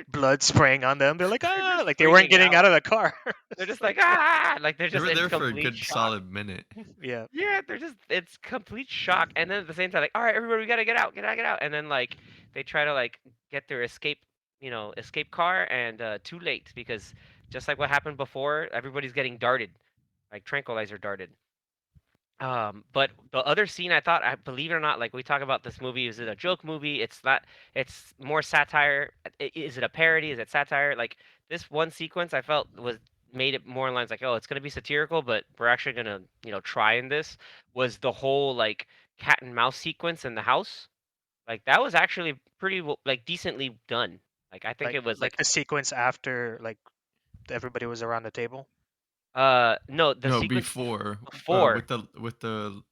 Speaker 3: blood spraying on them. They're like
Speaker 1: They're
Speaker 3: ah,
Speaker 1: just
Speaker 3: like they weren't
Speaker 1: freaking
Speaker 3: getting
Speaker 1: out.
Speaker 3: out of the car.
Speaker 1: They're
Speaker 3: It's
Speaker 1: just
Speaker 3: like
Speaker 1: like, "Ah!" Like, they're
Speaker 2: They
Speaker 1: just
Speaker 2: were
Speaker 1: in
Speaker 2: there for a
Speaker 1: complete
Speaker 2: good
Speaker 1: shock.
Speaker 2: solid minute.
Speaker 3: yeah.
Speaker 1: Yeah, they're just it's complete shock, and then at the same time, like, "Alright, everybody, we gotta get out, get out, get out," and then, like, they try to, like, get their escape car, and, too late because just like what happened before, everybody's getting darted, like, tranquilizer darted. But the other scene I thought, I believe it or not, like, we talk about this movie, is it a joke movie? It's not, it's more satire. Is it a parody? Is it satire? Like, this one sequence I felt was made it more in lines like, oh, it's gonna be satirical, but we're actually gonna, try in this, was the whole, like, cat and mouse sequence in the house. Like, that was actually pretty like, decently done. Like, I think it was,
Speaker 3: Like
Speaker 1: like,
Speaker 3: the sequence after like everybody was around the table.
Speaker 1: no, the
Speaker 2: No,
Speaker 1: sequence
Speaker 2: before,
Speaker 1: before
Speaker 2: with the
Speaker 1: with the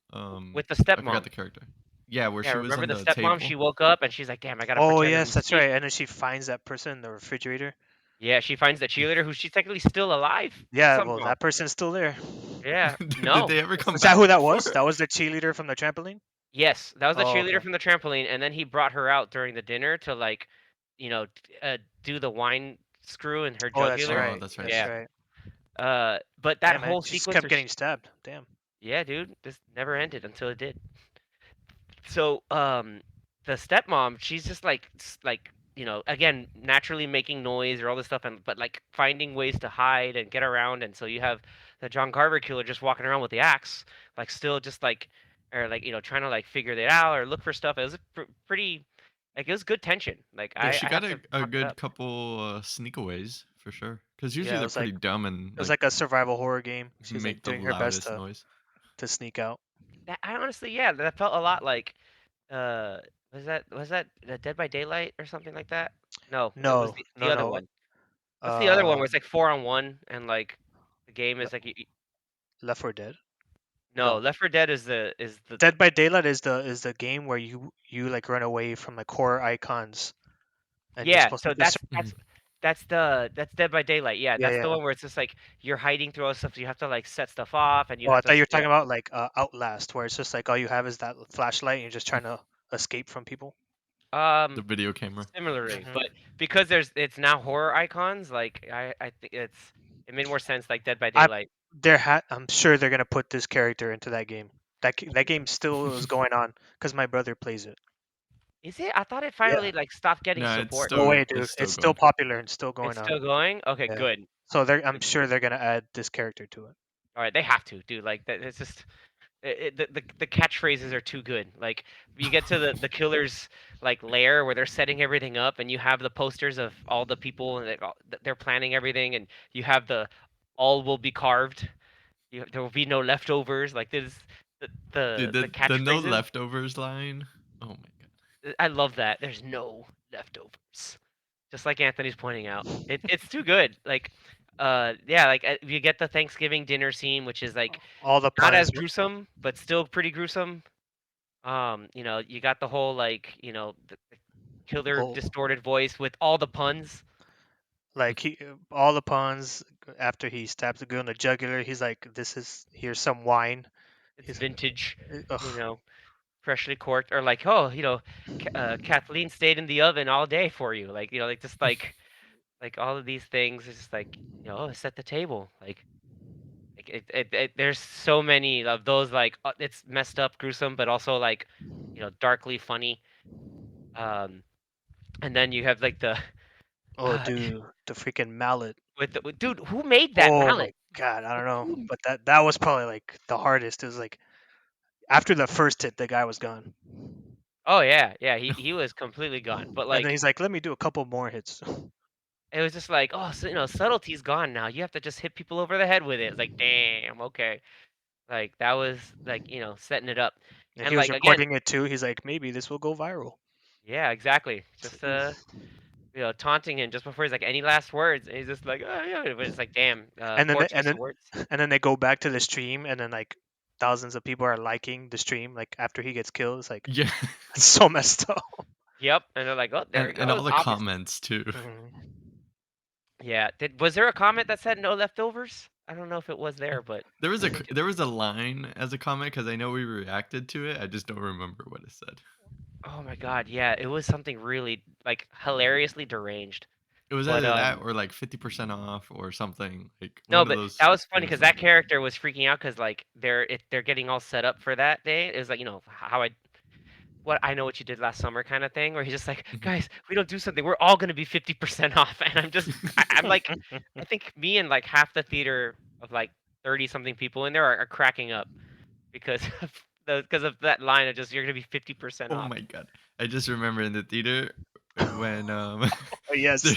Speaker 2: I forgot
Speaker 1: stepmom.
Speaker 2: the character. Yeah, where
Speaker 1: Yeah,
Speaker 2: she was
Speaker 1: remember
Speaker 2: on
Speaker 1: the
Speaker 2: the
Speaker 1: stepmom? She
Speaker 2: table.
Speaker 1: woke up and she's like, "Damn, I gotta
Speaker 3: Oh
Speaker 1: pretend to
Speaker 3: yes,
Speaker 1: be
Speaker 3: that's
Speaker 1: asleep."
Speaker 3: right. And then she finds that person in the refrigerator.
Speaker 1: Yeah, she finds the cheerleader who she's technically still alive
Speaker 3: Yeah, well
Speaker 1: somehow.
Speaker 3: that person's still there.
Speaker 1: Yeah.
Speaker 2: Did
Speaker 1: No.
Speaker 2: they ever come
Speaker 3: Is that who
Speaker 2: back
Speaker 3: that
Speaker 2: for
Speaker 3: was?
Speaker 2: it?
Speaker 3: That was the cheerleader from the trampoline?
Speaker 1: Yes, that was the
Speaker 3: Oh, okay.
Speaker 1: cheerleader from the trampoline, and then he brought her out during the dinner to, like, do the wine screw in her
Speaker 3: Oh, that's
Speaker 1: jugular.
Speaker 2: Oh,
Speaker 3: right.
Speaker 2: that's right.
Speaker 3: That's
Speaker 1: Yeah.
Speaker 3: right.
Speaker 1: But that
Speaker 3: Damn, man,
Speaker 1: whole
Speaker 3: she just
Speaker 1: sequence
Speaker 3: kept
Speaker 1: where
Speaker 3: getting stabbed. Damn.
Speaker 1: yeah, dude, this never ended until it did. So, the stepmom, she's just like like, again, naturally making noise or all this stuff, and but like finding ways to hide and get around, and so you have the John Carver killer just walking around with the axe, like still just like, or like, trying to like figure it out or look for stuff. It was pretty, like it was good tension. Like
Speaker 2: Yeah,
Speaker 1: I
Speaker 2: she
Speaker 1: have
Speaker 2: got
Speaker 1: to
Speaker 2: a
Speaker 1: chalk it
Speaker 2: good
Speaker 1: up.
Speaker 2: couple sneakaways for sure. Because usually
Speaker 3: Yeah,
Speaker 2: they're pretty dumb and
Speaker 3: it was
Speaker 2: like
Speaker 3: like a survival horror game. She's like
Speaker 2: make the
Speaker 3: doing her best
Speaker 2: loudest noise.
Speaker 3: to sneak out.
Speaker 1: That, I honestly, yeah, that felt a lot like, uh, was that Dead by Daylight or something like that? No, it was
Speaker 3: No,
Speaker 1: the
Speaker 3: no,
Speaker 1: other
Speaker 3: no.
Speaker 1: one. What's the other one where it's
Speaker 3: Um,
Speaker 1: like 4 on 1 and, like, the game
Speaker 3: Le-
Speaker 1: is like
Speaker 3: Left 4 Dead.
Speaker 1: no,
Speaker 3: No,
Speaker 1: Left 4 Dead is the
Speaker 3: Dead by Daylight is the game where you like run away from like horror icons and you're
Speaker 1: yeah,
Speaker 3: supposed to
Speaker 1: so
Speaker 3: just
Speaker 2: Mhm.
Speaker 1: that's Dead by Daylight, yeah,
Speaker 3: yeah,
Speaker 1: that's the
Speaker 3: yeah.
Speaker 1: one where it's just like you're hiding through all this stuff, so you have to, like, set stuff off and you
Speaker 3: Oh, I
Speaker 1: have to
Speaker 3: thought you were
Speaker 1: yeah.
Speaker 3: talking about like Outlast, where it's just like all you have is that flashlight and you're just trying to escape from people.
Speaker 2: The
Speaker 1: Um,
Speaker 2: video camera.
Speaker 1: similarly, but
Speaker 3: Hmm.
Speaker 1: because it's now horror icons, like, I think it made more sense like Dead by
Speaker 3: I
Speaker 1: Daylight.
Speaker 3: I'm sure they're gonna put this character into that game. That game still is going on because my brother plays it.
Speaker 1: Is it? I thought it
Speaker 3: Yeah.
Speaker 1: finally, like, stopped getting
Speaker 2: No, it's
Speaker 1: support.
Speaker 3: No
Speaker 2: still
Speaker 3: way,
Speaker 2: it's
Speaker 3: dude.
Speaker 2: still
Speaker 3: It's still
Speaker 2: going.
Speaker 3: popular and still
Speaker 1: It's
Speaker 3: going on.
Speaker 1: still going? Okay,
Speaker 3: Yeah.
Speaker 1: good.
Speaker 3: So I'm sure they're gonna add this character to it.
Speaker 1: Alright, they have to, dude, like, that it's just the catchphrases are too good. Like you get to the killer's like lair where they're setting everything up, and you have the posters of all the people, and they're planning everything, and you have the all will be carved. There will be no leftovers. Like this, the
Speaker 2: Dude,
Speaker 1: the
Speaker 2: the no
Speaker 1: catchphrases.
Speaker 2: leftovers line. Oh my god.
Speaker 1: I love that. There's no leftovers. Just like Anthony's pointing out, it's too good. Like, yeah, like you get the Thanksgiving dinner scene, which is like
Speaker 3: All the
Speaker 1: not as
Speaker 3: puns.
Speaker 1: gruesome, but still pretty gruesome. You got the whole like, the killer
Speaker 3: Oh,
Speaker 1: distorted voice with all the puns.
Speaker 3: like he all the puns after he stabs the girl in the jugular. He's like, "This is here's some wine."
Speaker 1: It's
Speaker 3: He's
Speaker 1: vintage, you
Speaker 3: ugh,
Speaker 1: know, freshly corked, or like, oh, Kathleen stayed in the oven all day for you, like, like just like all of these things. It's just like, oh, set the table, like there's so many of those, like, it's messed up, gruesome, but also like, darkly funny. Um, and then you have like the
Speaker 3: oh,
Speaker 1: uh,
Speaker 3: dude, the freaking mallet.
Speaker 1: dude, who made that
Speaker 3: Oh my
Speaker 1: mallet?
Speaker 3: god, I don't know,
Speaker 1: Who
Speaker 3: but that was probably like the hardest. It was like after the first hit, the guy was gone,
Speaker 1: Oh yeah, yeah, he was completely gone. But
Speaker 3: and then
Speaker 1: like
Speaker 3: he's like, "Let me do a couple more hits."
Speaker 1: it was just like, oh, so, subtlety's gone now. You have to just hit people over the head with it. It's like, damn, okay. Like that was like, setting it up.
Speaker 3: And
Speaker 1: And
Speaker 3: he was
Speaker 1: like again,
Speaker 3: recording it too. He's like, maybe this will go viral.
Speaker 1: yeah, exactly. Just taunting him just before he's like, any last words? And he's just like, oh yeah, but it's like, damn,
Speaker 3: And then
Speaker 1: poor
Speaker 3: they, and
Speaker 1: choice
Speaker 3: then
Speaker 1: of words.
Speaker 3: and then they go back to the stream, and then like thousands of people are liking the stream like after he gets killed. It's like
Speaker 2: Yeah,
Speaker 3: it's so messed up.
Speaker 1: Yep, and they're like, oh, there he
Speaker 2: and all
Speaker 1: goes.
Speaker 2: the
Speaker 1: Obviously,
Speaker 2: comments too.
Speaker 3: Mhm.
Speaker 1: yeah. Was there a comment that said no leftovers? I don't know if it was there, but I think it.
Speaker 2: There was a line as a comment because I know we reacted to it. I just don't remember what it said.
Speaker 1: Oh my god, yeah, it was something really like hilariously deranged.
Speaker 2: It was
Speaker 1: But
Speaker 2: either that or like 50% off or something like
Speaker 1: no,
Speaker 2: one of
Speaker 1: but that
Speaker 2: those
Speaker 1: was funny
Speaker 2: famous
Speaker 1: because that
Speaker 2: lines.
Speaker 1: character was freaking out because like they're getting all set up for that day. It was like how I know what you did last summer kind of thing, where he's just like,
Speaker 2: Mhm.
Speaker 1: guys, we don't do something, we're all gonna be 50% off, and I'm like, I think me and like half the theater of like 30 something people in there are cracking up because of because of that line of just you're gonna be 50%
Speaker 2: Oh
Speaker 1: off.
Speaker 2: my god! I just remember in the theater when there,
Speaker 3: Yes.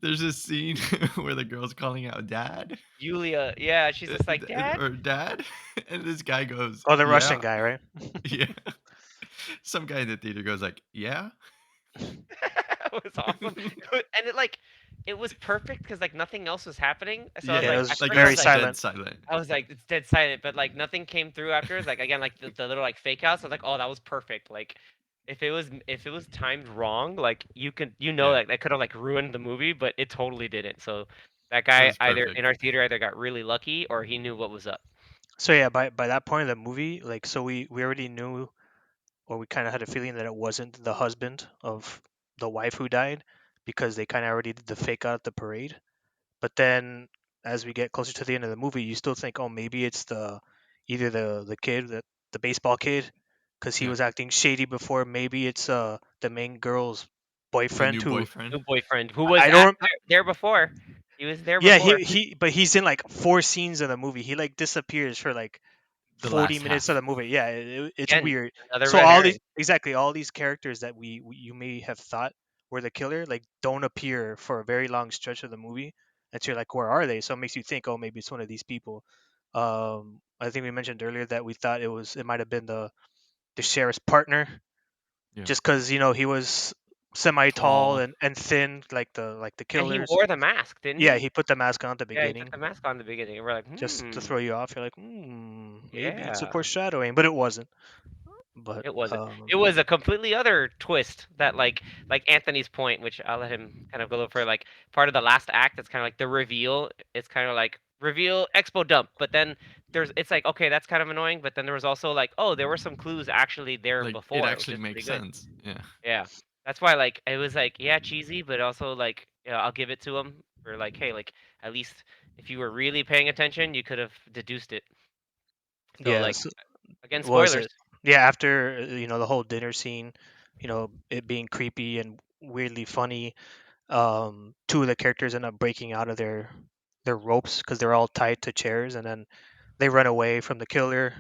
Speaker 2: there's a scene where the girl's calling out dad
Speaker 1: Yulia, yeah, she's just like, Dad.
Speaker 2: or dad, and this guy goes,
Speaker 3: Oh, the Russian
Speaker 2: "Yeah,
Speaker 3: guy, right?
Speaker 2: yeah." Some guy in the theater goes like, "Yeah."
Speaker 1: It was awesome. And it was perfect because like nothing else was happening. So I was
Speaker 2: Yeah,
Speaker 3: Yeah, it
Speaker 1: like,
Speaker 3: was
Speaker 1: at
Speaker 2: like
Speaker 1: first
Speaker 2: it's
Speaker 3: very
Speaker 2: just dead
Speaker 3: silent.
Speaker 2: silent.
Speaker 1: I was like, it's dead silent, but like nothing came through afterwards. Like again, like the little like fake outs. I was like, oh, that was perfect. Like if it was timed wrong, like
Speaker 2: Yeah,
Speaker 1: that could have like ruined the movie, but it totally didn't. So that
Speaker 2: it
Speaker 1: guy
Speaker 2: was
Speaker 1: either in
Speaker 2: perfect.
Speaker 1: our theater either got really lucky or he knew what was up.
Speaker 3: So yeah, by that point of the movie, like so we already knew, or we kind of had a feeling that it wasn't the husband of the wife who died, because they kind of already did the fake out at the parade. But then as we get closer to the end of the movie, you still think, oh, maybe it's the either the kid, the baseball kid, because he
Speaker 2: Yeah,
Speaker 3: was acting shady before. Maybe it's the main girl's
Speaker 2: the
Speaker 3: boyfriend
Speaker 2: new
Speaker 3: who
Speaker 2: boyfriend,
Speaker 1: New boyfriend who was
Speaker 3: I don't.
Speaker 1: there before. He was there
Speaker 3: Yeah,
Speaker 1: before.
Speaker 3: he but he's in like four scenes of the movie. He like disappears for like
Speaker 2: the
Speaker 3: 40
Speaker 2: last
Speaker 3: minutes of
Speaker 2: half.
Speaker 3: the movie. Yeah, it's
Speaker 1: Again,
Speaker 3: weird.
Speaker 1: another
Speaker 3: So
Speaker 1: red
Speaker 3: all these
Speaker 1: herring.
Speaker 3: exactly all these characters that you may have thought were the killer like don't appear for a very long stretch of the movie. And so you're like, where are they? So it makes you think, oh, maybe it's one of these people. I think we mentioned earlier that we thought it might have been the sheriff's partner,
Speaker 2: Yeah,
Speaker 3: just because he was semi tall
Speaker 2: tall.
Speaker 3: and thin like the
Speaker 1: And he
Speaker 3: killers.
Speaker 1: wore the mask, didn't
Speaker 3: Yeah,
Speaker 1: he?
Speaker 3: he put the mask on at the
Speaker 1: Yeah, he took
Speaker 3: beginning
Speaker 1: the mask on in the beginning, and we're like,
Speaker 3: just to
Speaker 1: hmm,
Speaker 3: throw you off. You're like, maybe it's a
Speaker 1: yeah.
Speaker 3: foreshadowing, but it wasn't. But
Speaker 1: It wasn't. It was a completely other twist that like Anthony's point, which I'll let him kind of go for like part of the last act. It's kind of like the reveal. It's kind of like reveal expo dump, but then it's like okay, that's kind of annoying. But then there was also like oh, there were some clues actually there
Speaker 2: Like it
Speaker 1: before, which
Speaker 2: actually
Speaker 1: is pretty
Speaker 2: makes
Speaker 1: good.
Speaker 2: sense. Yeah,
Speaker 1: Yeah, that's why like it was like yeah cheesy, but also like yeah, I'll give it to him for like hey like at least if you were really paying attention, you could have deduced it. So like
Speaker 3: yes,
Speaker 1: again,
Speaker 3: was
Speaker 1: spoilers.
Speaker 3: it? Yeah, after the whole dinner scene, it being creepy and weirdly funny. Two of the characters end up breaking out of their ropes because they're all tied to chairs, and then they run away from the killer,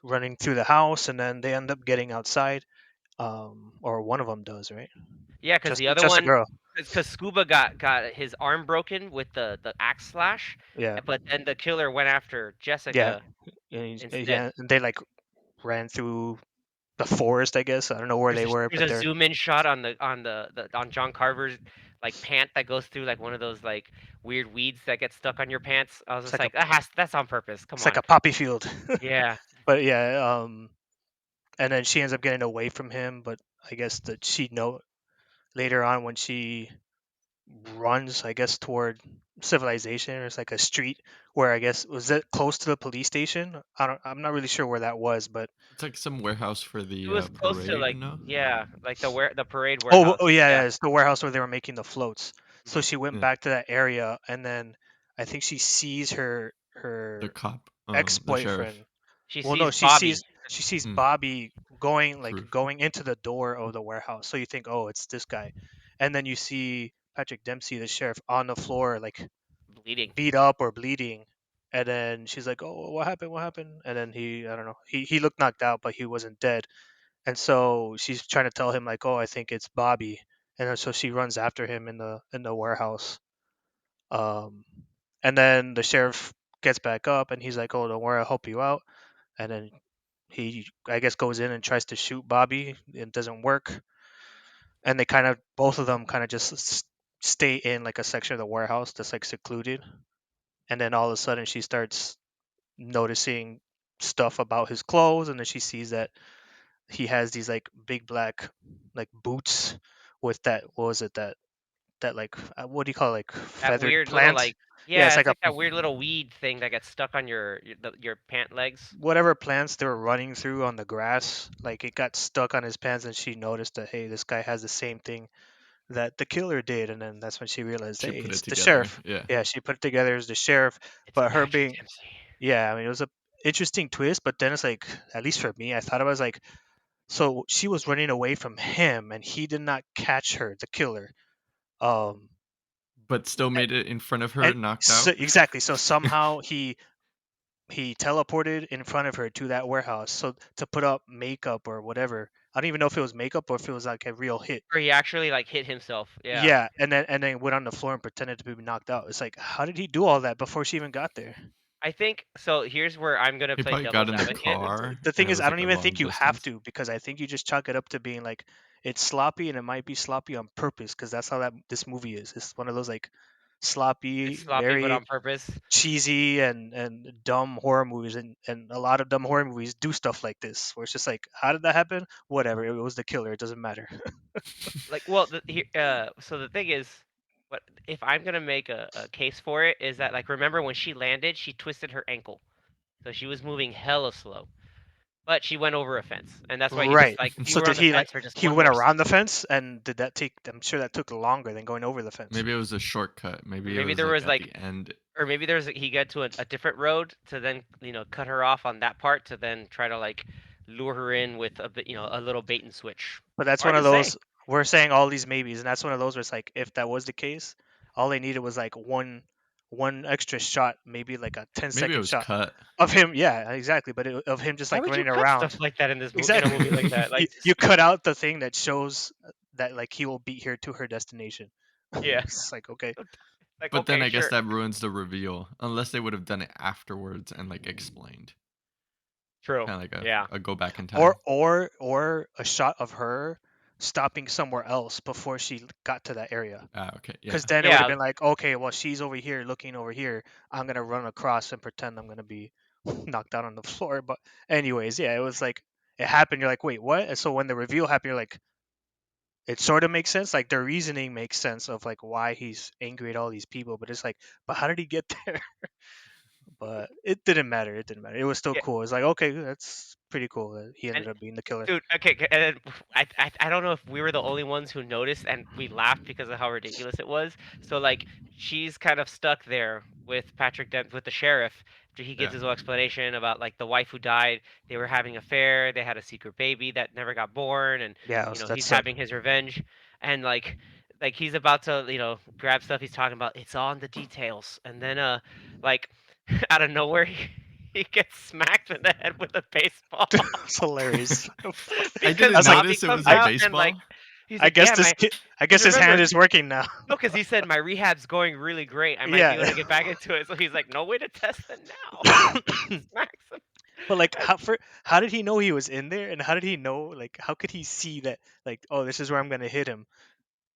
Speaker 3: running through the house, and then they end up getting outside. Or one of them does, right?
Speaker 1: Yeah, because
Speaker 3: Just
Speaker 1: the other
Speaker 3: just a
Speaker 1: one,
Speaker 3: girl.
Speaker 1: because Scuba got his arm broken with the axe slash,
Speaker 3: Yeah,
Speaker 1: but then the killer went after
Speaker 3: yeah,
Speaker 1: Jessica instead.
Speaker 3: yeah. And they like ran through the forest, I guess. I don't know where they were,
Speaker 1: There's
Speaker 3: but
Speaker 1: a
Speaker 3: they're
Speaker 1: zoom in shot on on John Carver's like pant that goes through like one of those like weird weeds that get stuck on your pants. I was
Speaker 3: it's
Speaker 1: just
Speaker 3: like a
Speaker 1: like that's on purpose. Come
Speaker 3: it's like
Speaker 1: on.
Speaker 3: a poppy field.
Speaker 1: Yeah.
Speaker 3: But yeah, and then she ends up getting away from him. But I guess that she know later on when she runs, I guess toward civilization. There's like a street where I guess was it close to the police station. I'm not really sure where that was, but
Speaker 2: it's like some warehouse for
Speaker 1: It
Speaker 2: the
Speaker 1: was close to
Speaker 2: parade.
Speaker 1: like
Speaker 2: No,
Speaker 1: yeah, like the parade
Speaker 3: oh,
Speaker 1: warehouse.
Speaker 3: oh yeah,
Speaker 1: Yeah.
Speaker 3: yeah, it's the warehouse where they were making the floats. So
Speaker 1: Mhm.
Speaker 3: she went
Speaker 2: yeah,
Speaker 3: back to that area, and then I think she sees
Speaker 2: the
Speaker 3: her
Speaker 2: cop, the sheriff.
Speaker 3: ex-boyfriend.
Speaker 1: She
Speaker 3: Well, no,
Speaker 1: sees Bobby.
Speaker 3: she sees
Speaker 2: Mm,
Speaker 3: Bobby going
Speaker 2: proof.
Speaker 3: going into the door of the warehouse. So you think, oh, it's this guy, and then you see Patrick Dempsey, the sheriff, on the floor, like
Speaker 1: Bleeding.
Speaker 3: beat up or bleeding. And then she's like, "Oh, what happened? What happened?" And then I don't know, he looked knocked out, but he wasn't dead. And so she's trying to tell him like, "Oh, I think it's Bobby." And then so she runs after him in the warehouse. Um, and then the sheriff gets back up, and he's like, "Oh, don't worry, I'll help you out." And then he I guess goes in and tries to shoot Bobby. It doesn't work, and they kind of both of them kind of just stay in like a section of the warehouse that's like secluded. And then all of a sudden she starts noticing stuff about his clothes, and then she sees that he has these like big black like boots with that, what was it, that like what do you call it, like
Speaker 1: That
Speaker 3: feathered
Speaker 1: weird little,
Speaker 3: plant?
Speaker 1: like
Speaker 3: Yeah,
Speaker 1: yeah,
Speaker 3: it's
Speaker 1: it's
Speaker 3: like a
Speaker 1: like that weird little weed thing that gets stuck on your pant legs.
Speaker 3: whatever plants they were running through on the grass, like it got stuck on his pants, and she noticed that, hey, this guy has the same thing that the killer did. And then that's when she realized,
Speaker 2: She
Speaker 3: hey,
Speaker 2: put it
Speaker 3: it's the
Speaker 2: together.
Speaker 3: sheriff.
Speaker 2: Yeah.
Speaker 3: Yeah, she put it together as the sheriff.
Speaker 1: It's
Speaker 3: But her
Speaker 1: Patrick
Speaker 3: being,
Speaker 1: Dempsey.
Speaker 3: yeah, I mean, it was a interesting twist. But then it's like, at least for me, I thought it was like, so she was running away from him and he did not catch her, the killer. um
Speaker 2: But still made it in front of her,
Speaker 3: and
Speaker 2: knocked
Speaker 3: so,
Speaker 2: out.
Speaker 3: exactly, so somehow he teleported in front of her to that warehouse, so to put up makeup or whatever. I don't even know if it was makeup or if it was like a real hit.
Speaker 1: Or he actually, like, hit himself, yeah.
Speaker 3: Yeah, and then went on the floor and pretended to be knocked out. It's like, how did he do all that before she even got there?
Speaker 1: I think so here's where I'm gonna
Speaker 2: He
Speaker 1: play
Speaker 2: probably got
Speaker 1: devil's
Speaker 2: in the
Speaker 1: advocate.
Speaker 2: car,
Speaker 3: The
Speaker 2: and
Speaker 3: thing
Speaker 2: it
Speaker 3: is,
Speaker 2: was
Speaker 3: I
Speaker 2: like
Speaker 3: don't
Speaker 2: a
Speaker 3: even
Speaker 2: long
Speaker 3: think you have
Speaker 2: distance.
Speaker 3: to, because I think you just chalk it up to being like, it's sloppy, and it might be sloppy on purpose, because that's how that this movie is. It's one of those like
Speaker 1: It's
Speaker 3: sloppy,
Speaker 1: sloppy, but
Speaker 3: very
Speaker 1: on purpose.
Speaker 3: cheesy and dumb horror movies, and a lot of dumb horror movies do stuff like this, where it's just like, how did that happen? Whatever, it was the killer. It doesn't matter.
Speaker 1: Like, well, so the thing is, what if I'm gonna make a case for it is that, like, remember when she landed, she twisted her ankle, so she was moving hella slow, but she went over a fence, and that's why he's
Speaker 3: Right.
Speaker 1: just like, "If you
Speaker 3: So
Speaker 1: were
Speaker 3: did
Speaker 1: on the
Speaker 3: he like
Speaker 1: fence for just
Speaker 3: he
Speaker 1: one
Speaker 3: went
Speaker 1: more
Speaker 3: around the
Speaker 1: second."
Speaker 3: fence, and did that take? I'm sure that took longer than going over the fence.
Speaker 2: Maybe it was a shortcut.
Speaker 1: Or
Speaker 2: Maybe it
Speaker 1: maybe
Speaker 2: was
Speaker 1: there
Speaker 2: like
Speaker 1: was,
Speaker 2: at
Speaker 1: like,
Speaker 2: the end.
Speaker 1: or maybe there's he got to a different road to then, cut her off on that part to then try to, like, lure her in with a bit, a little bait and switch.
Speaker 3: But that's one
Speaker 1: Hard
Speaker 3: of
Speaker 1: to say.
Speaker 3: those, we're saying all these maybes, and that's one of those where it's like, if that was the case, all they needed was like one extra shot, maybe like a 10
Speaker 2: Maybe it
Speaker 3: second
Speaker 2: was
Speaker 3: shot
Speaker 2: cut.
Speaker 3: of him. Yeah, exactly. But of him just
Speaker 1: Why
Speaker 3: like
Speaker 1: would you
Speaker 3: running
Speaker 1: cut stuff
Speaker 3: around.
Speaker 1: like that in a
Speaker 3: Exactly.
Speaker 1: movie like that?
Speaker 3: you,
Speaker 1: Like,
Speaker 3: you
Speaker 1: just
Speaker 3: cut out the thing that shows that like he will beat her to her destination.
Speaker 1: yeah.
Speaker 3: It's like, okay.
Speaker 1: Like,
Speaker 2: But then
Speaker 1: okay,
Speaker 2: I guess
Speaker 1: sure.
Speaker 2: that ruins the reveal, unless they would have done it afterwards and like explained,
Speaker 1: True.
Speaker 2: kind of like
Speaker 1: Yeah.
Speaker 2: a go back in
Speaker 3: or
Speaker 2: time.
Speaker 3: or or a shot of her stopping somewhere else before she got to that area,
Speaker 2: Ah, okay,
Speaker 3: because
Speaker 2: yeah.
Speaker 3: then it would have
Speaker 1: Yeah.
Speaker 3: been like, okay, well, she's over here looking over here, I'm gonna run across and pretend I'm gonna be knocked out on the floor. But anyways, yeah, it was like, it happened, you're like, wait, what? And so when the reveal happened, you're like, it sort of makes sense, like their reasoning makes sense of like why he's angry at all these people, but it's like, but how did he get there? But it didn't matter, it was still
Speaker 1: Yeah.
Speaker 3: cool. It's like, okay, that's pretty cool that he
Speaker 1: And
Speaker 3: ended up being the killer.
Speaker 1: dude, okay, and I don't know if we were the only ones who noticed and we laughed because of how ridiculous it was. So, like, she's kind of stuck there with Patrick Dent with the sheriff after he gives
Speaker 2: Yeah.
Speaker 1: his whole explanation about, like, the wife who died. They were having an affair. They had a secret baby that never got born, and
Speaker 3: Yeah, that
Speaker 1: he's
Speaker 3: sucked.
Speaker 1: having his revenge. And like he's about to grab stuff. He's talking about it's all in the details, and then like out of nowhere he gets smacked in the head with a baseball.
Speaker 3: It's hilarious.
Speaker 2: I
Speaker 3: I
Speaker 1: Because
Speaker 2: didn't
Speaker 3: was like,
Speaker 1: Bobby
Speaker 2: notice it
Speaker 1: comes
Speaker 2: was a
Speaker 3: I,
Speaker 1: out and, like,
Speaker 2: baseball.
Speaker 1: he's
Speaker 3: I
Speaker 1: like,
Speaker 3: guess
Speaker 1: "Yeah,
Speaker 3: this
Speaker 1: my,"
Speaker 3: kid, I
Speaker 1: because
Speaker 3: guess his hand
Speaker 1: remember,
Speaker 3: is working now.
Speaker 1: no, because he said, "My rehab's going really great. I might be able
Speaker 3: Yeah.
Speaker 1: to get back into it." So he's like, "No way to test it now." Smacks him.
Speaker 3: But like,
Speaker 1: I
Speaker 3: how did he know he was in there, and how did he know, like, how could he see that, like, oh, this is where I'm gonna hit him?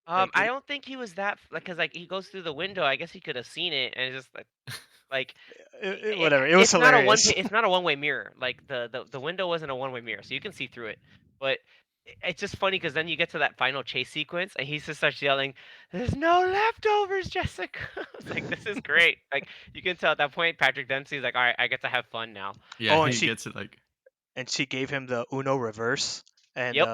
Speaker 3: Like,
Speaker 1: I don't think he was that like, cause like, he goes through the window. I guess he could have seen it and just like
Speaker 3: whatever. It was hilarious.
Speaker 1: it's not a one-way mirror. Like, the window wasn't a one-way mirror, so you can see through it. But it's just funny because then you get to that final chase sequence, and he just starts yelling, "There's no leftovers, Jessica!" It's like, this is great. Like, you can tell at that point, Patrick Dempsey's like, "All right, I get to have fun now."
Speaker 2: Yeah,
Speaker 3: Oh, and
Speaker 2: he
Speaker 3: she
Speaker 2: gets it like
Speaker 3: and she gave him the Uno reverse, and
Speaker 1: Yep.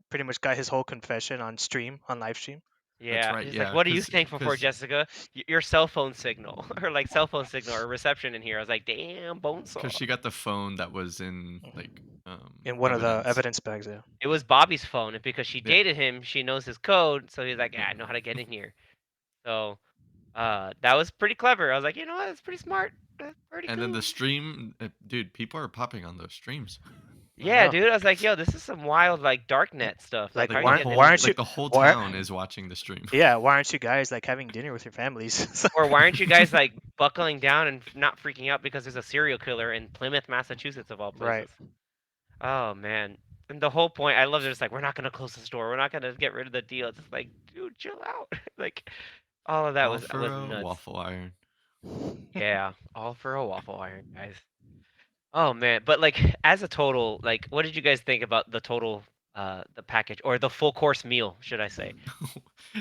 Speaker 3: pretty much got his whole confession on stream, on live stream.
Speaker 2: that's
Speaker 1: Yeah.
Speaker 2: right.
Speaker 1: He's like,
Speaker 2: Yeah,
Speaker 1: "What are you thankful for,
Speaker 2: cuz
Speaker 1: Jessica? Your cell phone signal, or like cell phone signal or reception in here." I was like, "Damn,
Speaker 2: cuz
Speaker 1: bonesaw."
Speaker 2: she got the phone that was in
Speaker 3: Mhm.
Speaker 2: like
Speaker 3: In one of the
Speaker 2: evidence.
Speaker 3: evidence bags, yeah.
Speaker 1: It was Bobby's phone, and because she
Speaker 2: Yeah.
Speaker 1: dated him, she knows his code, so he's like, "Yeah,
Speaker 2: Yeah.
Speaker 1: I know how to get in here." So, that was pretty clever. I was like, "You know what? That's pretty smart. That's pretty
Speaker 2: And then
Speaker 1: cool."
Speaker 2: the stream, dude, people are popping on those streams.
Speaker 3: I
Speaker 1: Yeah,
Speaker 3: know.
Speaker 1: dude. I was like, yo, this is some wild like darknet stuff. Like,
Speaker 3: Like
Speaker 1: how are
Speaker 2: Like
Speaker 1: you
Speaker 2: the
Speaker 1: getting
Speaker 3: why
Speaker 1: into
Speaker 2: whole
Speaker 3: aren't
Speaker 1: this?
Speaker 3: you
Speaker 2: like the whole
Speaker 3: why
Speaker 2: town is watching the stream.
Speaker 3: yeah, why aren't you guys like having dinner with your families?
Speaker 1: Or why aren't you guys like buckling down and not freaking out because there's a serial killer in Plymouth, Massachusetts, of all
Speaker 3: Right.
Speaker 1: places? Oh man. And the whole point, I love it. It's like we're not gonna close the store. We're not gonna get rid of the deal. It's just like, dude, chill out. Like all of that
Speaker 2: All
Speaker 1: was
Speaker 2: for a
Speaker 1: nuts.
Speaker 2: waffle iron.
Speaker 1: Yeah, all for a waffle iron, guys. Oh man, but like as a total, like what did you guys think about the total the package or the full course meal, should I say?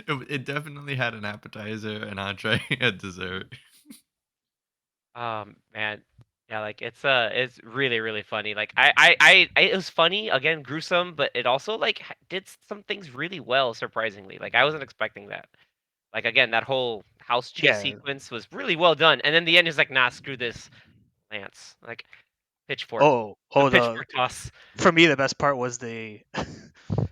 Speaker 2: It definitely had an appetizer, an entree, a dessert.
Speaker 1: Man. Yeah, like it's really really funny. Like it was funny, again gruesome, but it also like did some things really well surprisingly. Like I wasn't expecting that. Like again, that whole house chase
Speaker 3: Yeah.
Speaker 1: sequence was really well done. And then the end is like, "Nah, screw this, Lance." Like pitchfork. A
Speaker 3: The
Speaker 1: pitchfork toss.
Speaker 3: for me the best part was the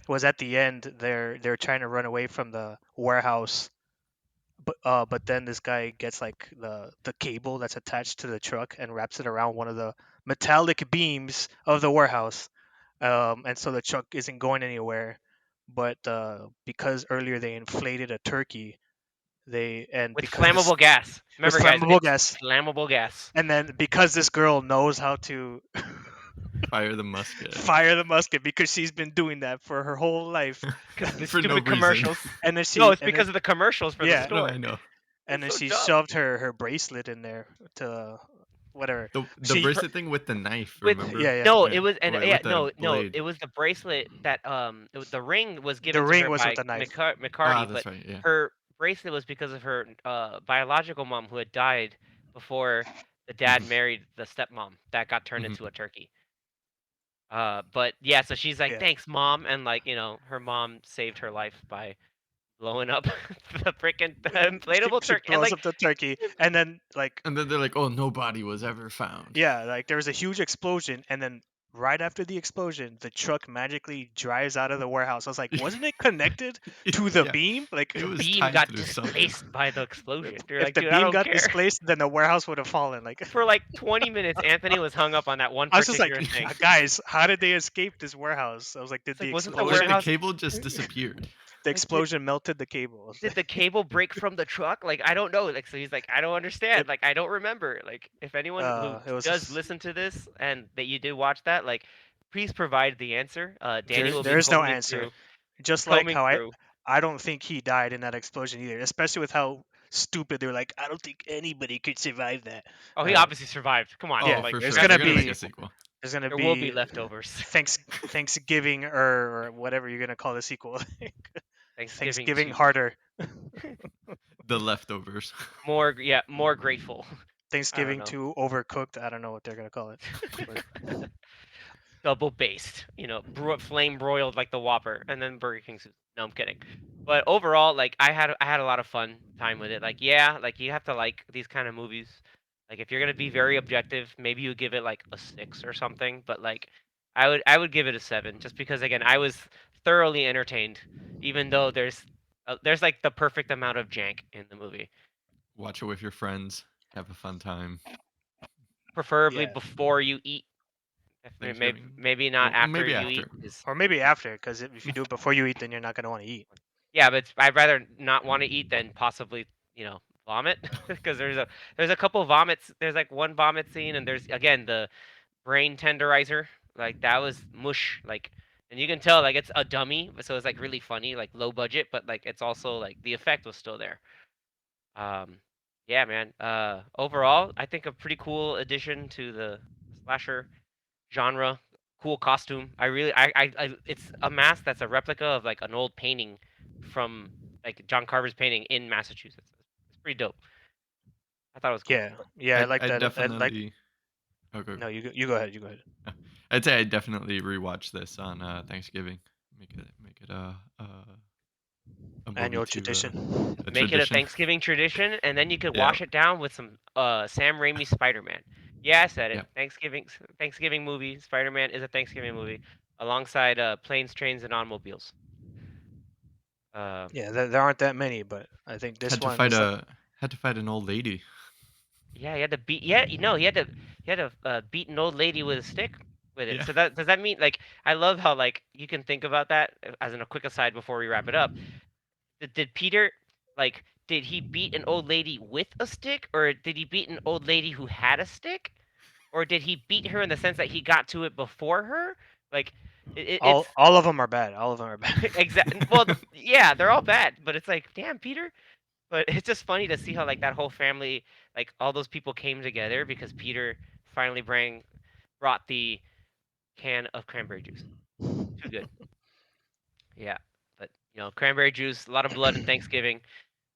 Speaker 3: was at the end they're trying to run away from the warehouse, but then this guy gets like the cable that's attached to the truck and wraps it around one of the metallic beams of the warehouse, and so the truck isn't going anywhere. But because earlier they inflated a turkey,
Speaker 1: With
Speaker 3: because
Speaker 1: flammable gas.
Speaker 3: with
Speaker 1: Remember, guys,
Speaker 3: flammable
Speaker 1: it's
Speaker 3: gas,
Speaker 1: flammable gas.
Speaker 3: and then because this girl knows how to
Speaker 2: Fire the musket
Speaker 3: fire the musket because she's been doing that for her whole life,
Speaker 1: Because of the
Speaker 2: for no
Speaker 1: stupid
Speaker 2: reason.
Speaker 1: commercials.
Speaker 3: and then
Speaker 1: No,
Speaker 3: she
Speaker 1: it's because of the commercials for the
Speaker 3: yeah,
Speaker 2: No,
Speaker 1: store.
Speaker 2: I know.
Speaker 3: and
Speaker 1: It's
Speaker 3: then
Speaker 1: so
Speaker 3: she
Speaker 1: dumb.
Speaker 3: shoved her bracelet in there to whatever
Speaker 2: The
Speaker 3: she
Speaker 1: Her,
Speaker 2: bracelet thing with the knife,
Speaker 1: with
Speaker 2: remember?
Speaker 3: yeah, yeah.
Speaker 1: no, it
Speaker 2: With
Speaker 1: was and yeah,
Speaker 2: with the
Speaker 1: no,
Speaker 2: blade.
Speaker 1: it was the bracelet that the ring was
Speaker 3: The
Speaker 1: given to
Speaker 3: ring
Speaker 1: her
Speaker 3: was with
Speaker 1: by
Speaker 3: the knife.
Speaker 2: Ah,
Speaker 1: McCarty,
Speaker 2: that's
Speaker 1: but
Speaker 2: right. Yeah.
Speaker 1: her bracelet was because of her biological mom who had died before the dad
Speaker 2: Mhm,
Speaker 1: married the stepmom that got turned
Speaker 2: mhm.
Speaker 1: into a turkey. But yeah, so she's like,
Speaker 3: Yeah.
Speaker 1: "Thanks, mom," and like her mom saved her life by blowing up the freaking inflatable
Speaker 3: She
Speaker 1: turkey, and
Speaker 3: blows
Speaker 1: like,
Speaker 3: up the turkey, and then like
Speaker 2: And then they're like, "Oh, no body was ever found."
Speaker 3: yeah, like there was a huge explosion, and then right after the explosion, the truck magically drives out of the warehouse. I was like, wasn't it connected to the
Speaker 2: Yeah,
Speaker 3: beam? Like
Speaker 2: it
Speaker 1: the
Speaker 2: was
Speaker 1: beam
Speaker 2: tied
Speaker 1: got
Speaker 2: through something.
Speaker 1: displaced by the explosion. You're
Speaker 3: if
Speaker 1: like,
Speaker 3: the
Speaker 1: dude, I
Speaker 3: beam
Speaker 1: don't
Speaker 3: got
Speaker 1: care.
Speaker 3: displaced, then the warehouse would have fallen. Like
Speaker 1: For like 20 minutes, Anthony was hung up on that one
Speaker 3: I was just like,
Speaker 1: particular thing.
Speaker 3: guys, how did they escape this warehouse? I was like, did
Speaker 1: It's like,
Speaker 3: the
Speaker 1: wasn't the
Speaker 2: Or like the
Speaker 3: explosion
Speaker 1: warehouse
Speaker 2: cable just disappeared.
Speaker 3: the
Speaker 1: like did
Speaker 3: explosion melted the cable? I was
Speaker 1: did
Speaker 3: like,
Speaker 1: the cable break from the truck? Like, I don't know. Like, so he's like, I don't
Speaker 3: it
Speaker 1: understand. Like, I don't remember. Like, if anyone who
Speaker 3: it was
Speaker 1: does listen to this and that you did watch that, like, please provide the answer. Danny will be
Speaker 3: there is no answer. Just like
Speaker 1: combing
Speaker 3: how
Speaker 1: through.
Speaker 3: I don't think he died in that explosion either, especially with how stupid they were. Like, I don't think anybody could survive that.
Speaker 1: Oh, he
Speaker 3: Uh,
Speaker 1: obviously survived. Come on.
Speaker 2: Oh,
Speaker 3: yeah,
Speaker 1: Like,
Speaker 2: for
Speaker 1: there
Speaker 3: there's
Speaker 2: sure.
Speaker 1: has
Speaker 2: They're
Speaker 3: gonna
Speaker 1: to
Speaker 2: gonna
Speaker 1: be a
Speaker 2: make
Speaker 3: be
Speaker 2: a
Speaker 1: sequel.
Speaker 2: sequel.
Speaker 3: there's gonna
Speaker 1: There will be
Speaker 3: be
Speaker 1: leftovers.
Speaker 3: Thanksgiving or whatever you're gonna call the sequel.
Speaker 1: Thanksgiving
Speaker 3: Thanksgiving
Speaker 1: 2.
Speaker 3: harder.
Speaker 2: The leftovers.
Speaker 1: More, yeah, more grateful. I don't
Speaker 3: Thanksgiving
Speaker 1: know.
Speaker 3: 2 overcooked. I don't know what they're gonna call it. But
Speaker 1: Double based, flame broiled like the Whopper, and then Burger King soup. No, I'm kidding. But overall, like I had a lot of fun time with it. Like yeah, like you have to like these kind of movies. Like if you're gonna be very objective, maybe you give it like a 6 or something. But like I would give it a 7, just because again I was thoroughly entertained, even though there's like the perfect amount of jank in the movie.
Speaker 2: Watch it with your friends. Have a fun time.
Speaker 1: Preferably
Speaker 3: yeah,
Speaker 1: before you eat. If maybe
Speaker 2: Thanksgiving.
Speaker 1: maybe not
Speaker 2: Well,
Speaker 1: after
Speaker 2: maybe
Speaker 1: you eat,
Speaker 2: after.
Speaker 1: because
Speaker 3: or maybe after, because if you do it before you eat, then you're not gonna want to eat.
Speaker 1: yeah, but I'd rather not want to eat than possibly, vomit, because there's a couple vomits. There's like one vomit scene, and there's again the brain tenderizer. Like that was mush. Like, and you can tell like it's a dummy, so it's like really funny, like low budget, but like it's also like the effect was still there. Um, yeah, man. Overall, I think a pretty cool addition to the slasher genre. Cool costume. I really, it's a mask that's a replica of like an old painting from like John Carver's painting in Massachusetts. It's pretty dope. I thought it was cool.
Speaker 3: Yeah, yeah, I
Speaker 2: I'd,
Speaker 3: like
Speaker 2: I'd
Speaker 3: that. I like.
Speaker 2: definitely. Okay.
Speaker 3: No, you go ahead. You go ahead.
Speaker 2: I'd say I'd definitely rewatch this on Thanksgiving. Make it a movie
Speaker 3: Annual
Speaker 2: to
Speaker 3: tradition.
Speaker 2: a
Speaker 1: Make it a
Speaker 2: tradition.
Speaker 1: Thanksgiving tradition, and then you could
Speaker 2: Yeah.
Speaker 1: wash it down with some Sam Raimi Spider-Man. Yeah, I said it.
Speaker 2: Yeah.
Speaker 1: Thanksgiving movie. Spider-Man is a Thanksgiving movie alongside Planes, Trains, and Automobiles. Um,
Speaker 3: Yeah, there aren't that many, but I think this
Speaker 2: Had to
Speaker 3: one
Speaker 2: fight
Speaker 3: is like
Speaker 2: a had to fight an old lady.
Speaker 1: yeah, he had to beat. Yeah, he had to beat an old lady with a stick with it.
Speaker 2: Yeah.
Speaker 1: So that does that mean like I love how like you can think about that as in a quick aside before we wrap it up. Did Peter like did he beat an old lady with a stick or did he beat an old lady who had a stick? Or did he beat her in the sense that he got to it before her? Like it's
Speaker 3: All of them are bad. All of them are bad.
Speaker 1: exact. Well, yeah, they're all bad, but it's like, damn, Peter. But it's just funny to see how like that whole family, like all those people came together because Peter finally brought the can of cranberry juice. Too good. Yeah, but cranberry juice, a lot of blood in Thanksgiving,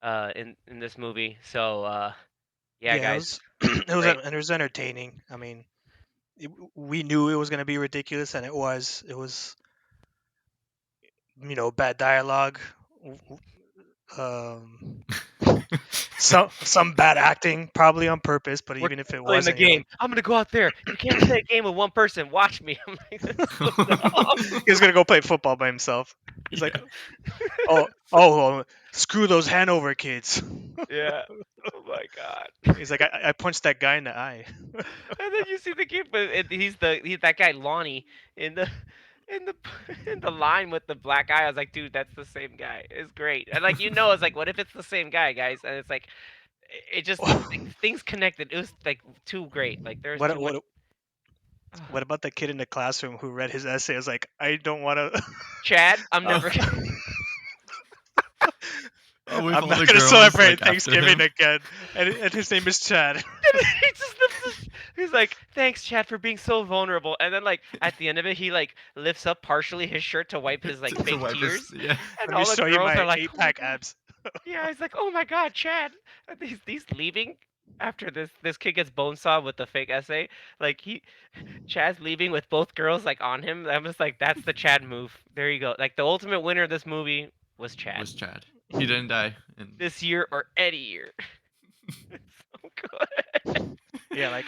Speaker 1: in this movie. So yeah,
Speaker 3: Yeah, it
Speaker 1: guys,
Speaker 3: was
Speaker 1: great.
Speaker 3: it was entertaining. I mean, we knew it was going to be ridiculous, and it was. It was bad dialogue, um, some bad acting, probably on purpose. But
Speaker 1: We're
Speaker 3: even if it
Speaker 1: playing the
Speaker 3: wasn't, you're
Speaker 1: game.
Speaker 3: like,
Speaker 1: I'm gonna go out there. You can't play a game with one person. Watch me. I'm like, that's so dumb.
Speaker 3: he was gonna go play football by himself. He's like,
Speaker 2: Yeah.
Speaker 3: screw those Hanover kids.
Speaker 1: Yeah. Oh my god.
Speaker 3: He's like, I punched that guy in the eye.
Speaker 1: And then you see the kid, but he's that guy Lonnie in the in the in the line with the black eye. I was like, dude, that's the same guy. It's great. And like it's like, what if it's the same guy, guys? And it's like, it just like, things connected. It was like too great. Like there's too
Speaker 3: what
Speaker 1: much.
Speaker 3: what what about the kid in the classroom who read his essay? I was like, I don't want to.
Speaker 1: Chad, I'm
Speaker 2: Oh.
Speaker 1: never.
Speaker 2: With
Speaker 3: I'm
Speaker 2: all
Speaker 3: not
Speaker 2: the
Speaker 3: gonna
Speaker 2: girls,
Speaker 3: celebrate
Speaker 2: like, after
Speaker 3: Thanksgiving
Speaker 2: him.
Speaker 3: again. And his name is Chad.
Speaker 1: He just he's like, thanks, Chad, for being so vulnerable. And then like at the end of it, he like lifts up partially his shirt to wipe his like
Speaker 2: To
Speaker 1: fake
Speaker 2: wipe his,
Speaker 1: tears,
Speaker 2: yeah.
Speaker 1: and
Speaker 3: Let me
Speaker 1: all the
Speaker 3: show you
Speaker 1: girls are
Speaker 3: my
Speaker 1: like,
Speaker 3: eight
Speaker 1: oh my
Speaker 3: pack
Speaker 1: god.
Speaker 3: abs.
Speaker 1: Yeah, he's like, oh my god, Chad. And he's leaving after this kid gets bone sawed with the fake essay. Like Chad's leaving with both girls like on him. I'm just like, that's the Chad move. There you go. Like the ultimate winner of this movie was Chad.
Speaker 2: Was Chad. He didn't die. And
Speaker 1: This year or any year. It's so good.
Speaker 3: Yeah, like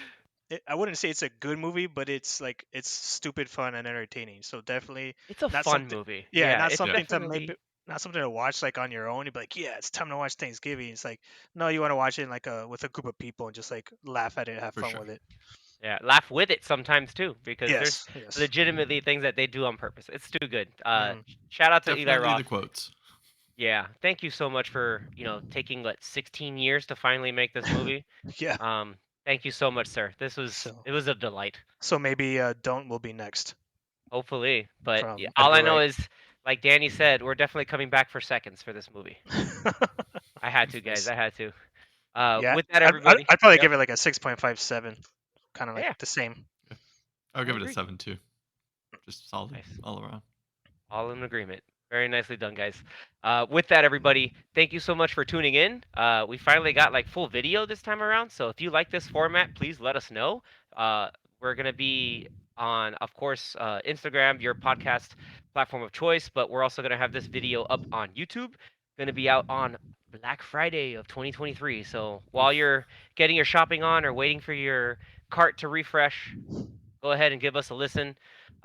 Speaker 3: I wouldn't say it's a good movie, but it's stupid fun and entertaining. So definitely
Speaker 1: It's a
Speaker 3: not
Speaker 1: fun
Speaker 3: something.
Speaker 1: movie.
Speaker 3: Yeah,
Speaker 1: Yeah,
Speaker 3: not
Speaker 1: it's
Speaker 2: Yeah.
Speaker 3: something to make.
Speaker 1: definitely
Speaker 3: Not something to watch like on your own. You'd be like, yeah, it's time to watch Thanksgiving. It's like, no, you want to watch it like with a group of people and just like laugh at it, have
Speaker 2: For
Speaker 3: fun
Speaker 2: sure.
Speaker 3: with it.
Speaker 1: yeah, laugh with it sometimes too because there's
Speaker 3: Yes, yes.
Speaker 1: legitimately things that they do on purpose. It's too good.
Speaker 3: Mhm.
Speaker 1: Shout out to Eli
Speaker 2: Definitely the
Speaker 1: Roth.
Speaker 2: quotes.
Speaker 1: Yeah, thank you so much for, taking what 16 years to finally make this movie.
Speaker 3: Yeah.
Speaker 1: Um, thank you so much, sir.
Speaker 3: So
Speaker 1: It was a delight.
Speaker 3: so maybe Don't will be next
Speaker 1: Hopefully, but
Speaker 3: from
Speaker 1: all I
Speaker 3: Edgar
Speaker 1: know
Speaker 3: Wright.
Speaker 1: is like Danny said, we're definitely coming back for seconds for this movie. I had to, guys.
Speaker 3: Nice.
Speaker 1: I had to.
Speaker 3: Yeah,
Speaker 1: With that,
Speaker 3: I'd
Speaker 1: everybody.
Speaker 3: probably
Speaker 1: Yep.
Speaker 3: give it like a 6.57, kind of like
Speaker 1: Yeah,
Speaker 3: the same.
Speaker 2: I'll
Speaker 1: I
Speaker 2: give it a
Speaker 1: agree.
Speaker 2: 7 too. Just solid
Speaker 1: Nice.
Speaker 2: all around.
Speaker 1: All in agreement. Very nicely done, guys. With that, everybody, thank you so much for tuning in. We finally got like full video this time around. So if you like this format, please let us know. We're gonna be on, of course, Instagram, your podcast platform of choice, but we're also gonna have this video up on YouTube. Gonna be out on Black Friday of 2023. So while you're getting your shopping on or waiting for your cart to refresh, go ahead and give us a listen.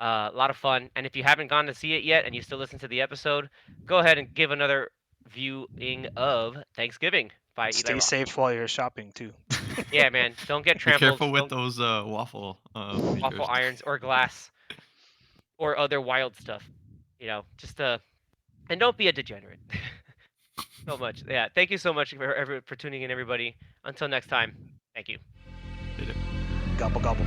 Speaker 1: A lot of fun. And if you haven't gone to see it yet and you still listen to the episode, go ahead and give another viewing of Thanksgiving by Eli
Speaker 3: Stay
Speaker 1: Roth.
Speaker 3: safe while you're shopping too.
Speaker 1: Yeah, man. Don't get
Speaker 2: Be
Speaker 1: trampled.
Speaker 2: careful with
Speaker 1: Don't
Speaker 2: those waffle
Speaker 1: waffle
Speaker 2: makers.
Speaker 1: irons or glass or other wild stuff. Just and don't be a degenerate. So much. Yeah. Thank you so much for tuning in, everybody. Until next time. Thank you.
Speaker 2: Did it.
Speaker 3: Gobble gobble.